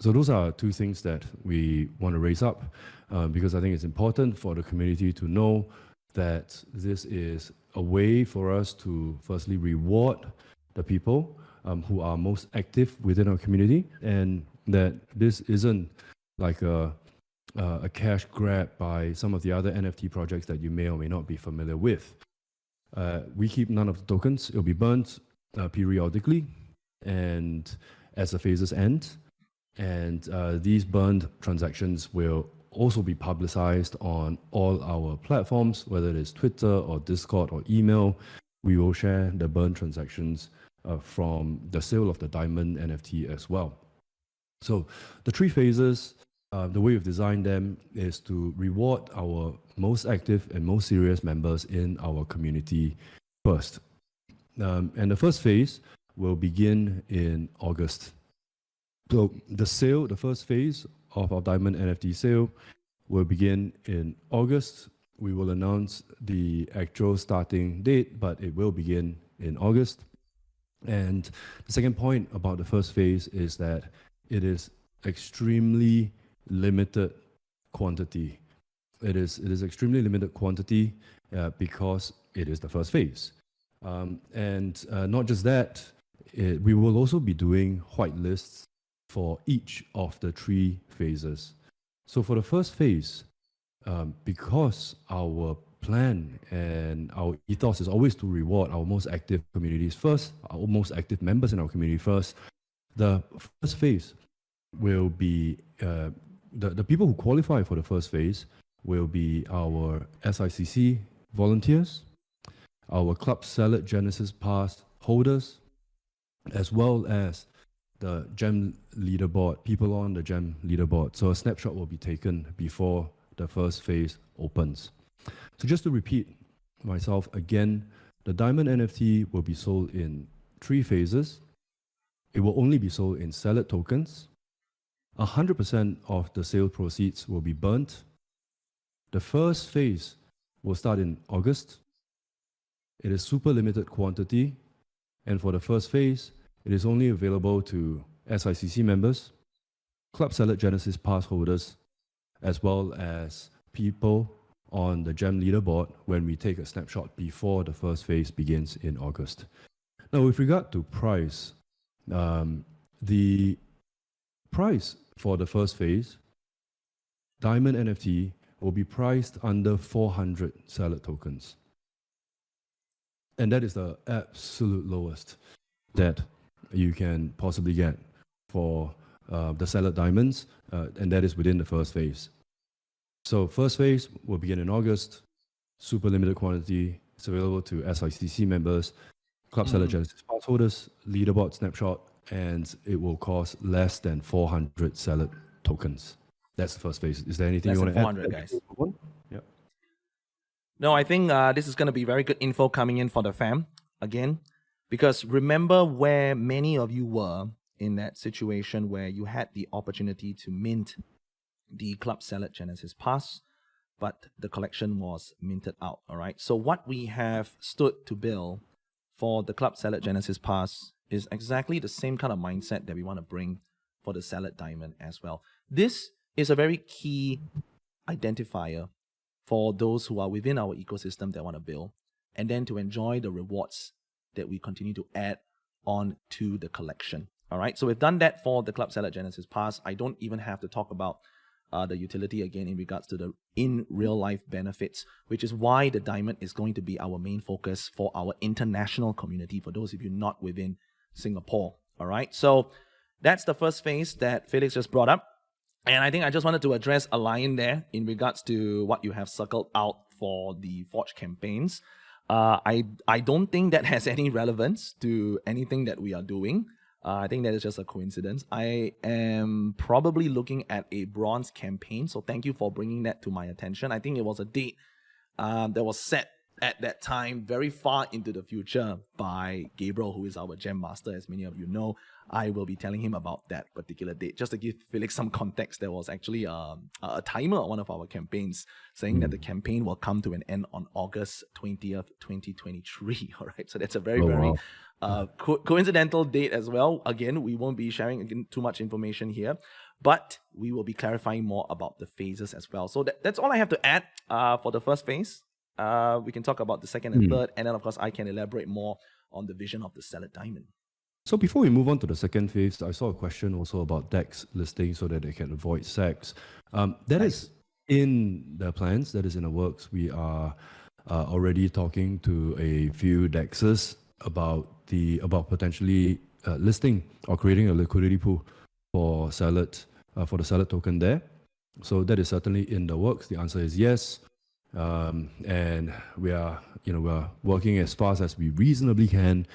So those are 2 things that we want to raise up because I think it's important for the community to know that this is a way for us to firstly reward the people who are most active within our community, and that this isn't like a cash grab by some of the other NFT projects that you may or may not be familiar with. We keep none of the tokens. It'll be burnt periodically and as the phases end. And these burned transactions will also be publicized on all our platforms, whether it is Twitter or Discord or email. We will share the burned transactions from the sale of the Diamond NFT as well. So the 3 phases the way we've designed them is to reward our most active and most serious members in our community first. And the first phase will begin in August. So the first phase of our Diamond NFT sale will begin in August. We will announce the actual starting date, but it will begin in August. And the second point about the first phase is that it is extremely limited quantity. It is extremely limited quantity because it is the first phase. And not just that, we will also be doing whitelists for each of the 3 phases. So for the first phase, because our plan and our ethos is always to reward our most active communities first, our most active members in our community first, the first phase will be, the people who qualify for the first phase will be our SICC volunteers, our Club Salad Genesis Pass holders, as well as the GEM leaderboard, people on the GEM leaderboard. So a snapshot will be taken before the first phase opens. So just to repeat myself again, the Diamond NFT will be sold in 3 phases. It will only be sold in Salad tokens. 100% of the sale proceeds will be burnt. The first phase will start in August. It is super limited quantity. And for the first phase, it is only available to SICC members, Club Salad Genesis Pass holders, as well as people on the GEM leaderboard when we take a snapshot before the first phase begins in August. Now, with regard to price, the price for the first phase, Diamond NFT, will be priced under 400 Salad tokens. And that is the absolute lowest that you can possibly get for the Salad Diamonds, and that is within the first phase. So first phase will begin in August, super limited quantity. It's available to SICC members, Club Salad Genesis Pass holders, leaderboard snapshot, and it will cost less than 400 Salad tokens. That's the first phase. Is there anything you want to add? 400, guys. Yeah. No, I think this is going to be very good info coming in for the fam again, because remember where many of you were in that situation where you had the opportunity to mint the Club Salad Genesis Pass, but the collection was minted out, all right? So what we have stood to bill for the Club Salad Genesis Pass is exactly the same kind of mindset that we want to bring for the Salad Diamond as well. This is a very key identifier for those who are within our ecosystem that want to build, and then to enjoy the rewards that we continue to add on to the collection. All right, so we've done that for the Club Salad Genesis Pass. I don't even have to talk about the utility again in regards to the in real life benefits, which is why the diamond is going to be our main focus for our international community, for those of you not within Singapore. All right, so that's the first phase that Felix just brought up. And I think I just wanted to address a line there in regards to what you have circled out for the Forge campaigns. I don't think that has any relevance to anything that we are doing. I think that is just a coincidence. I am probably looking at a bronze campaign, so thank you for bringing that to my attention. I think it was a date that was set at that time very far into the future by Gabriel, who is our gem master, as many of you know. I will be telling him about that particular date. Just to give Felix some context, there was actually a timer on one of our campaigns saying that the campaign will come to an end on August 20th, 2023. All right, so that's a very, very coincidental date as well. Again, we won't be sharing too much information here, but we will be clarifying more about the phases as well. So that's all I have to add for the first phase. We can talk about the second and third, and then of course I can elaborate more on the vision of the Salad Diamond. So before we move on to the second phase, I saw a question also about DEX listing so that they can avoid SACs. That is in the plans, that is in the works. We are already talking to a few DEXs about potentially listing or creating a liquidity pool for Salad, for the Salad token there. So that is certainly in the works. The answer is yes. And we are working as fast as we reasonably can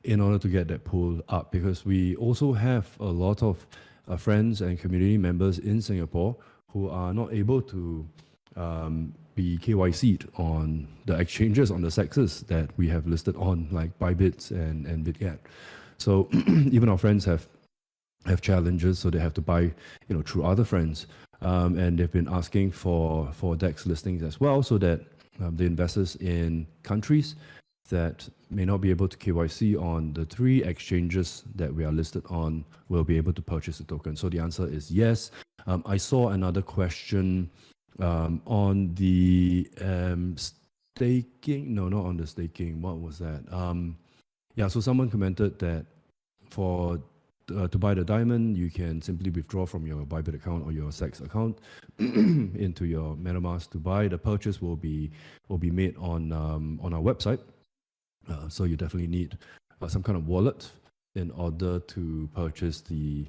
in order to get that pool up, because we also have a lot of friends and community members in Singapore who are not able to be KYC'd on the exchanges, on the sexes that we have listed on, like Bybits and BitGet. So even our friends have challenges, so they have to buy, through other friends. And they've been asking for DEX listings as well, so that the investors in countries that may not be able to KYC on the 3 exchanges that we are listed on will be able to purchase the token. So the answer is yes. I saw another question on the staking. No, not on the staking. What was that? So someone commented that to buy the diamond, you can simply withdraw from your Bybit account or your SEX account into your MetaMask to buy. The purchase will be made on our website. So you definitely need some kind of wallet in order to purchase the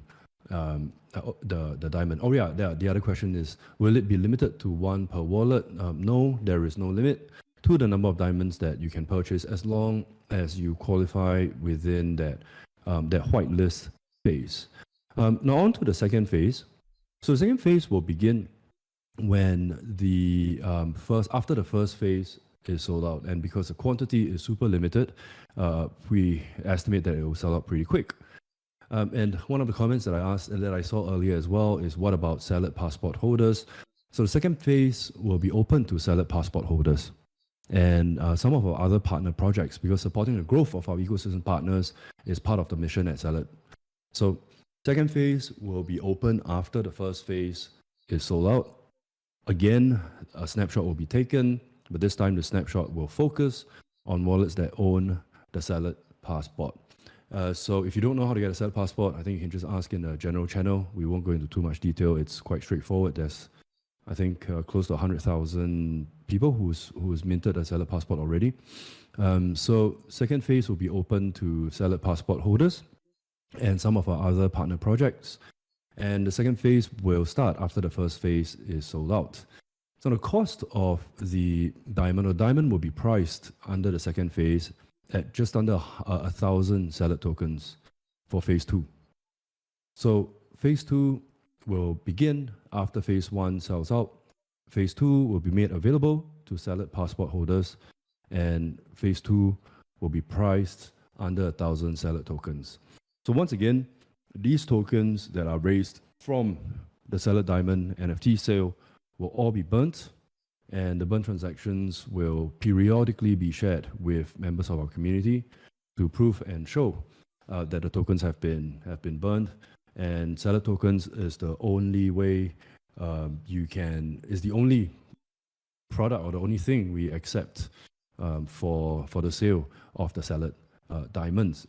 diamond. Oh yeah, the other question is, will it be limited to 1 per wallet? No, there is no limit to the number of diamonds that you can purchase as long as you qualify within that whitelist phase. Now on to the second phase. So the second phase will begin when after the first phase is sold out, and because the quantity is super limited, we estimate that it will sell out pretty quick. And one of the comments that I saw earlier as well is, what about Salad Passport holders? So the second phase will be open to Salad Passport holders and some of our other partner projects, because supporting the growth of our ecosystem partners is part of the mission at Salad. So second phase will be open after the first phase is sold out. Again, a snapshot will be taken, but this time the snapshot will focus on wallets that own the Salad Passport. So if you don't know how to get a Salad Passport, I think you can just ask in the general channel. We won't go into too much detail. It's quite straightforward. There's, I think, close to 100,000 people who's minted a Salad Passport already. So second phase will be open to Salad Passport holders and some of our other partner projects. And the second phase will start after the first phase is sold out. So the cost of the diamond will be priced under the second phase at just under 1,000 Salad tokens for phase 2. So phase 2 will begin after phase 1 sells out. Phase 2 will be made available to Salad Passport holders, and phase 2 will be priced under 1,000 Salad tokens. So once again, these tokens that are raised from the Salad Diamond NFT sale will all be burnt, and the burnt transactions will periodically be shared with members of our community to prove and show that the tokens have been burned. And Salad tokens is the only way is the only product or the only thing we accept for the sale of the Salad diamonds.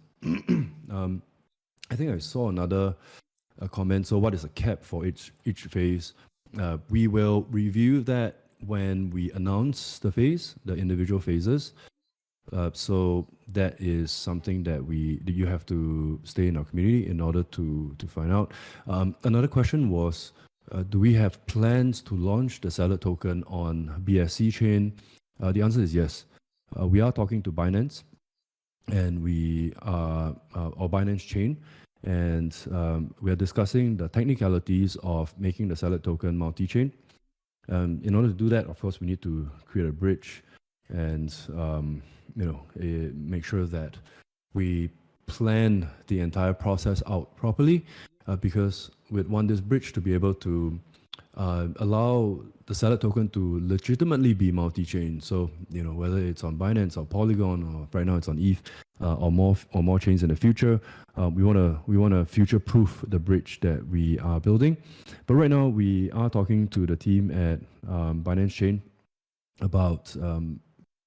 I think I saw another comment. So what is a cap for each phase? We will review that when we announce the individual phases. So that is something that you have to stay in our community in order to find out. Another question was, do we have plans to launch the Salad token on BSC chain? The answer is yes. We are talking to Binance and or Binance chain, and we are discussing the technicalities of making the Salad token multi-chain. In order to do that, of course, we need to create a bridge and make sure that we plan the entire process out properly, because we'd want this bridge to be able to allow the Salad token to legitimately be multi-chain. So whether it's on Binance or Polygon, or right now it's on ETH, or more chains in the future, we want to future-proof the bridge that we are building. But right now we are talking to the team at Binance Chain about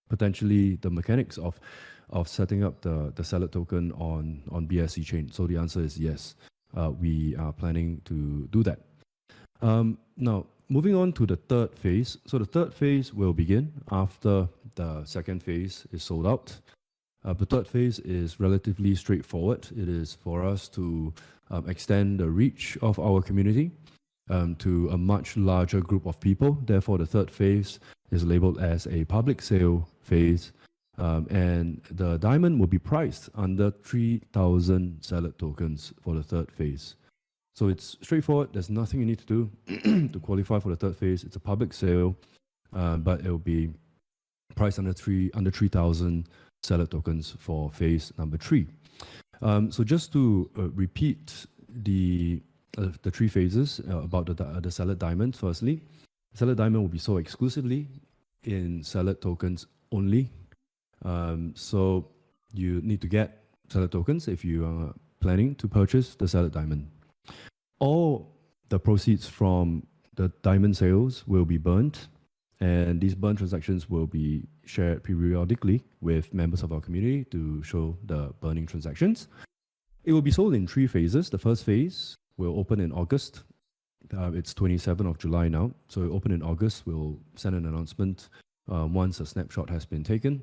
potentially the mechanics of setting up the Salad token on BSC chain. So the answer is yes. We are planning to do that. Now, moving on to the third phase. So the third phase will begin after the second phase is sold out. The third phase is relatively straightforward. It is for us to extend the reach of our community to a much larger group of people. Therefore, the third phase is labeled as a public sale phase, and the diamond will be priced under 3,000 Salad tokens for the third phase. So it's straightforward. There's nothing you need to do to qualify for the third phase. It's a public sale, but it will be priced under 3,000 salad tokens for phase number 3. So just to repeat the 3 phases about the salad diamond. Firstly, salad diamond will be sold exclusively in salad tokens only. So you need to get salad tokens if you are planning to purchase the salad diamond. All the proceeds from the diamond sales will be burnt, and these burn transactions will be shared periodically with members of our community to show the burning transactions. It will be sold in 3 phases. The first phase will open in August. It's 27th of July now. So it'll open in August. We'll send an announcement once a snapshot has been taken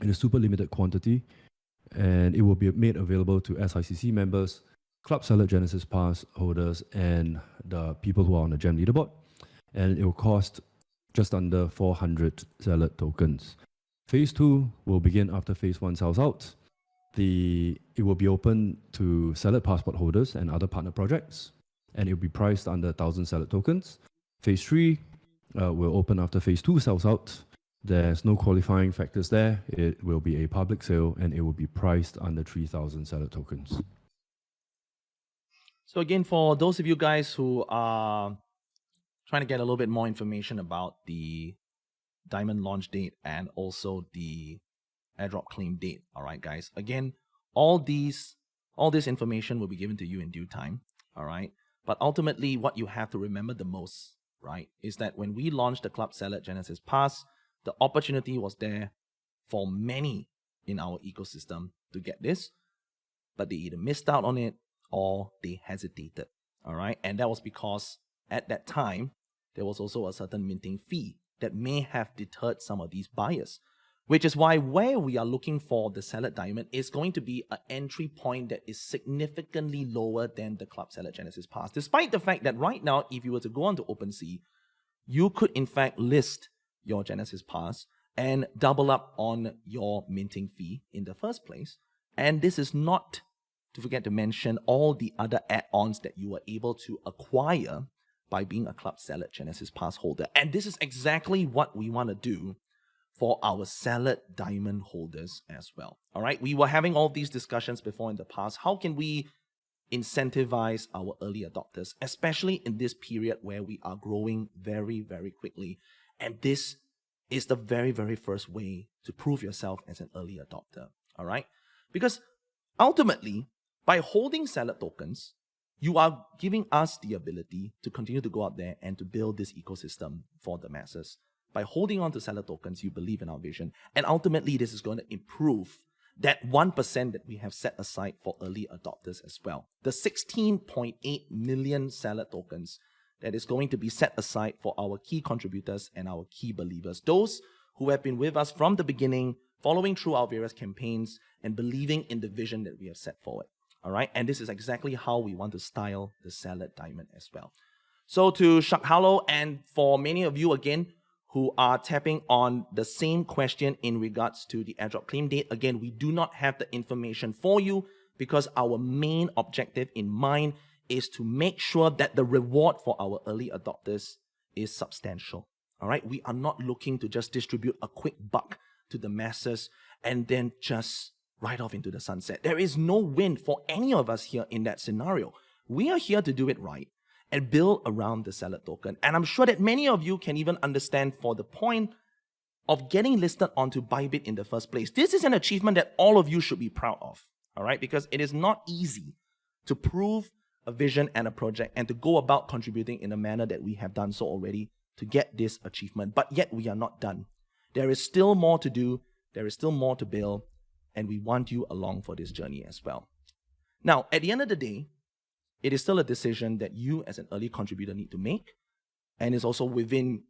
in a super limited quantity. And it will be made available to SICC members, Club Salad Genesis Pass holders, and the people who are on the Gem leaderboard. And it will cost just under 400 salad tokens. Phase 2 will begin after phase 1 sells out. It will be open to salad passport holders and other partner projects, and it will be priced under 1,000 salad tokens. Phase 3 will open after phase 2 sells out. There's no qualifying factors there. It will be a public sale, and it will be priced under 3,000 salad tokens. So again, for those of you guys who are trying to get a little bit more information about the diamond launch date and also the airdrop claim date, all right, guys. Again, all this information will be given to you in due time, all right. But ultimately, what you have to remember the most, right, is that when we launched the Club Salad Genesis Pass, the opportunity was there for many in our ecosystem to get this, but they either missed out on it or they hesitated, all right? And that was because at that time, there was also a certain minting fee that may have deterred some of these buyers, which is why where we are looking for the Salad Diamond is going to be an entry point that is significantly lower than the Club Salad Genesis Pass, despite the fact that right now, if you were to go onto OpenSea, you could in fact list your Genesis Pass and double up on your minting fee in the first place. And this is not to forget to mention all the other add-ons that you are able to acquire by being a Club Salad Genesis Pass holder. And this is exactly what we want to do for our Salad Diamond holders as well. All right, we were having all these discussions before in the past. How can we incentivize our early adopters, especially in this period where we are growing very, very quickly? And this is the very, very first way to prove yourself as an early adopter. All right, because ultimately, by holding Salad tokens, you are giving us the ability to continue to go out there and to build this ecosystem for the masses. By holding on to Salad tokens, you believe in our vision. And ultimately, this is going to improve that 1% that we have set aside for early adopters as well. The 16.8 million Salad tokens that is going to be set aside for our key contributors and our key believers. Those who have been with us from the beginning, following through our various campaigns and believing in the vision that we have set forward. All right, and this is exactly how we want to style the Salad Diamond as well. So to Shak Hallow, and for many of you again who are tapping on the same question in regards to the airdrop claim date, again, we do not have the information for you because our main objective in mind is to make sure that the reward for our early adopters is substantial. All right, we are not looking to just distribute a quick buck to the masses and then just right off into the sunset. There is no win for any of us here in that scenario. We are here to do it right and build around the Salad token. And I'm sure that many of you can even understand for the point of getting listed onto Bybit in the first place. This is an achievement that all of you should be proud of, all right? Because it is not easy to prove a vision and a project and to go about contributing in a manner that we have done so already to get this achievement. But yet we are not done. There is still more to do. There is still more to build. And we want you along for this journey as well. Now, at the end of the day, it is still a decision that you as an early contributor need to make, and is also within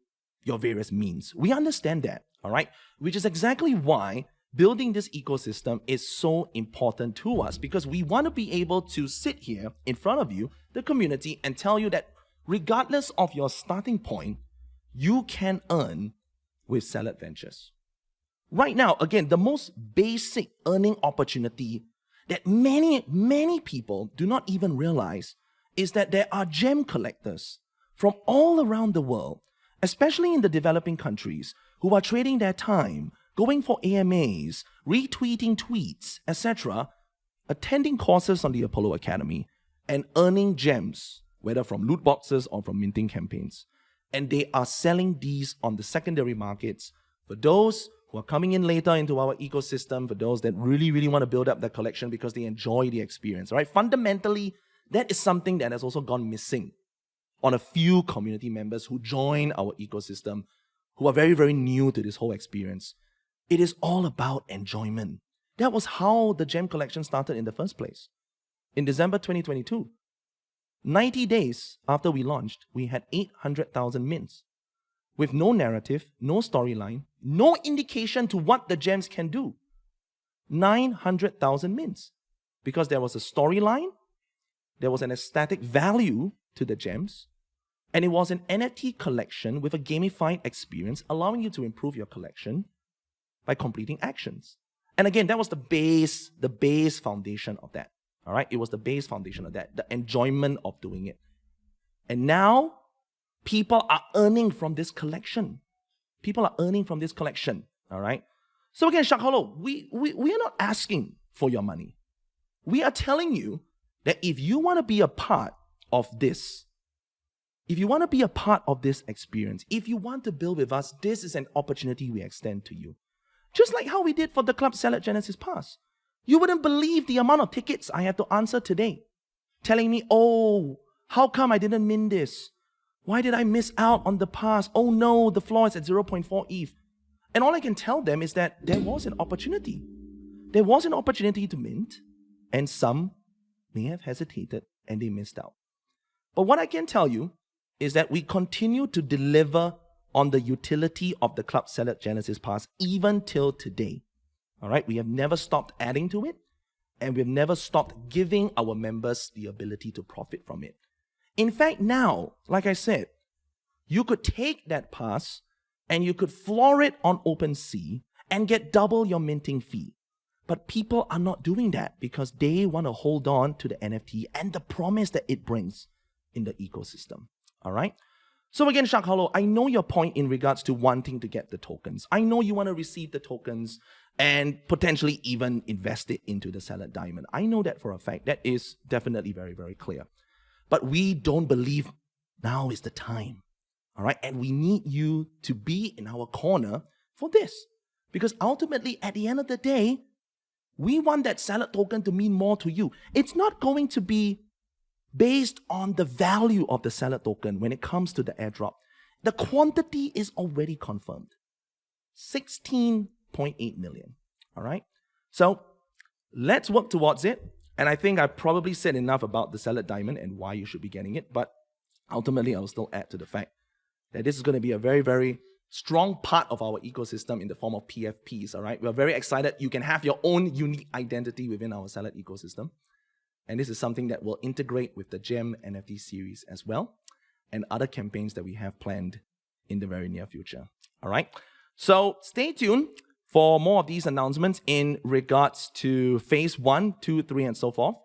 your various means. We understand that, all right? Which is exactly why building this ecosystem is so important to us, because we want to be able to sit here in front of you, the community, and tell you that regardless of your starting point, you can earn with Salad Ventures. Right now, again, the most basic earning opportunity that many people do not even realize is that there are gem collectors from all around the world, especially in the developing countries, who are trading their time, going for AMAs, retweeting tweets, etc., attending courses on the Apollo Academy, and earning gems, whether from loot boxes or from minting campaigns. And they are selling these on the secondary markets for those who are coming in later into our ecosystem, for those that really want to build up their collection because they enjoy the experience, right? Fundamentally, that is something that has also gone missing on a few community members who join our ecosystem, who are very new to this whole experience. It is all about enjoyment. That was how the gem collection started in the first place. In December 2022, 90 days after we launched, we had 800,000 mints with no narrative, no storyline, no indication to what the gems can do. 900,000 mints. Because there was a storyline, there was an aesthetic value to the gems, and it was an NFT collection with a gamified experience allowing you to improve your collection by completing actions. And again, that was the base foundation of that. All right? It was the base foundation of that, the enjoyment of doing it. And now, people are earning from this collection. People are earning from this collection. All right? So again, Shark Hollow, we are not asking for your money. We are telling you that if you want to be a part of this, if you want to be a part of this experience, if you want to build with us, this is an opportunity we extend to you. Just like how we did for the Club Salad Genesis Pass. You wouldn't believe the amount of tickets I have to answer today, telling me, oh, how come I didn't mint this? Why did I miss out on the pass? Oh no, the floor is at 0.4 ETH. And all I can tell them is that there was an opportunity. There was an opportunity to mint, and some may have hesitated and they missed out. But what I can tell you is that we continue to deliver on the utility of the Club Salad Genesis Pass even till today. All right, we have never stopped adding to it, and we've never stopped giving our members the ability to profit from it. In fact, now, like I said, you could take that pass and you could floor it on OpenSea and get double your minting fee. But people are not doing that because they want to hold on to the NFT and the promise that it brings in the ecosystem. All right? So again, Shark Hollow, I know your point in regards to wanting to get the tokens. I know you want to receive the tokens and potentially even invest it into the Salad Diamond. I know that for a fact. That is definitely very clear. But we don't believe now is the time. All right? And we need you to be in our corner for this. Because ultimately, at the end of the day, we want that Salad token to mean more to you. It's not going to be based on the value of the Salad token when it comes to the airdrop. The quantity is already confirmed. 16.8 million. All right? So let's work towards it. And I think I probably said enough about the Salad Diamond and why you should be getting it. But ultimately, I will still add to the fact that this is going to be a very strong part of our ecosystem in the form of PFPs. All right? We're very excited. You can have your own unique identity within our Salad ecosystem. And this is something that will integrate with the GEM NFT series as well, and other campaigns that we have planned in the very near future. All right? So stay tuned for more of these announcements in regards to phase 1, 2, 3, and so forth.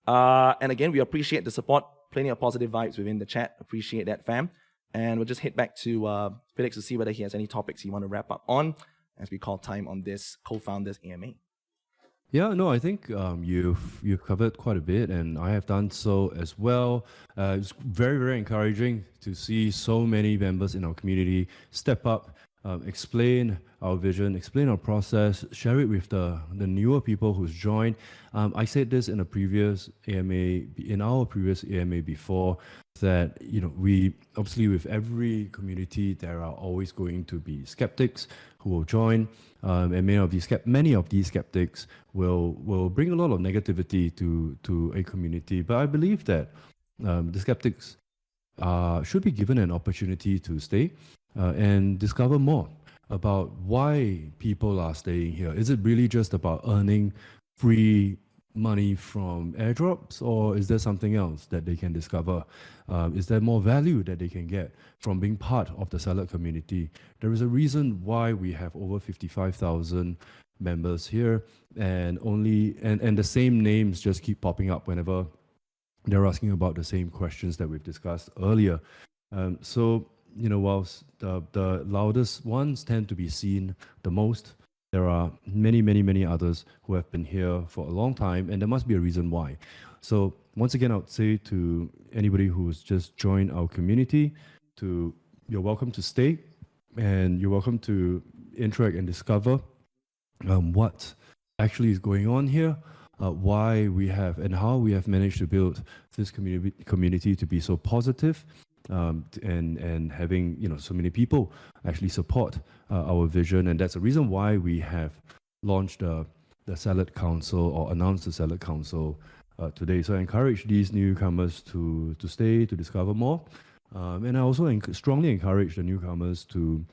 And again, we appreciate the support. Plenty of positive vibes within the chat. Appreciate that, fam. And we'll just head back to Felix to see whether he has any topics he want to wrap up on as we call time on this co-founders AMA. Yeah, no, I think you've covered quite a bit, and I have done so as well. It's very encouraging to see so many members in our community step up, explain our vision, explain our process, share it with the newer people who's joined. I said this in a previous AMA, in our previous AMA before, that we obviously with every community there are always going to be skeptics who will join, and many of these skeptics will bring a lot of negativity to a community. But I believe that the skeptics should be given an opportunity to stay and discover more about why people are staying here. Is it really just about earning free money from airdrops, or is there something else that they can discover? Is there more value that they can get from being part of the Salad community? There is a reason why we have over 55,000 members here, and the same names just keep popping up whenever they're asking about the same questions that we've discussed earlier. So, whilst the loudest ones tend to be seen the most, there are many, many, many others who have been here for a long time, and there must be a reason why. So, once again, I would say to anybody who's just joined our community, you're welcome to stay, and you're welcome to interact and discover what actually is going on here, why we have and how we have managed to build this community to be so positive, and having so many people actually support our vision. And that's the reason why we have launched the Salad Council, or announced the Salad Council today. So I encourage these newcomers to stay, to discover more. And I also strongly encourage the newcomers to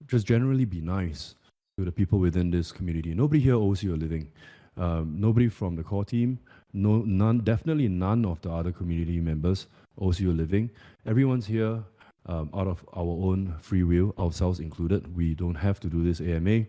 just generally be nice to the people within this community. Nobody here owes you a living. Nobody from the core team, definitely none of the other community members owes you a living. Everyone's here out of our own free will, ourselves included. We don't have to do this AMA,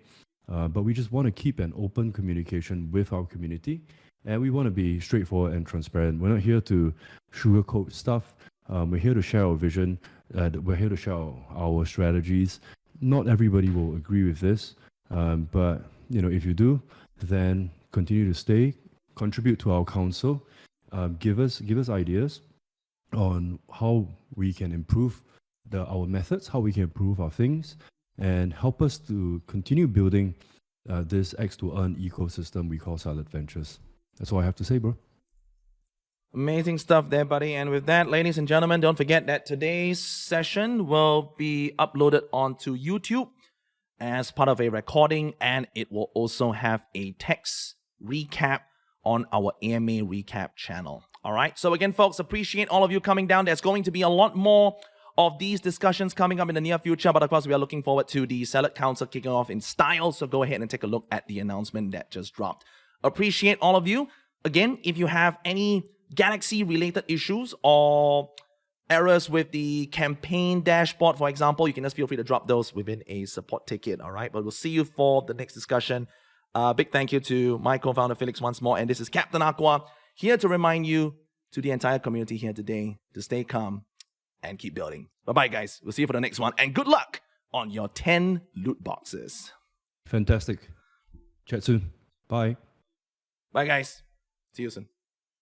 but we just want to keep an open communication with our community, and we want to be straightforward and transparent. We're not here to sugarcoat stuff. We're here to share our vision. We're here to share our strategies. Not everybody will agree with this, but if you do, then continue to stay, contribute to our council, give us ideas on how we can improve our methods, how we can improve our things, and help us to continue building this X to Earn ecosystem we call Salad Ventures. That's all I have to say, bro. Amazing stuff there, buddy. And with that, ladies and gentlemen, don't forget that today's session will be uploaded onto YouTube as part of a recording, and it will also have a text recap on our AMA recap channel. All right. So again, folks, appreciate all of you coming down. There's going to be a lot more of these discussions coming up in the near future, but of course, we are looking forward to the Salad Council kicking off in style. So go ahead and take a look at the announcement that just dropped. Appreciate all of you. Again, if you have any Galaxy-related issues or errors with the campaign dashboard, for example, you can just feel free to drop those within a support ticket, all right? But we'll see you for the next discussion. Big thank you to my co-founder, Felix, once more. And this is Captain Aqua, here to remind you, to the entire community here today, to stay calm and keep building. Bye-bye, guys. We'll see you for the next one. And good luck on your 10 loot boxes. Fantastic. Chat soon. Bye. Bye, guys. See you soon.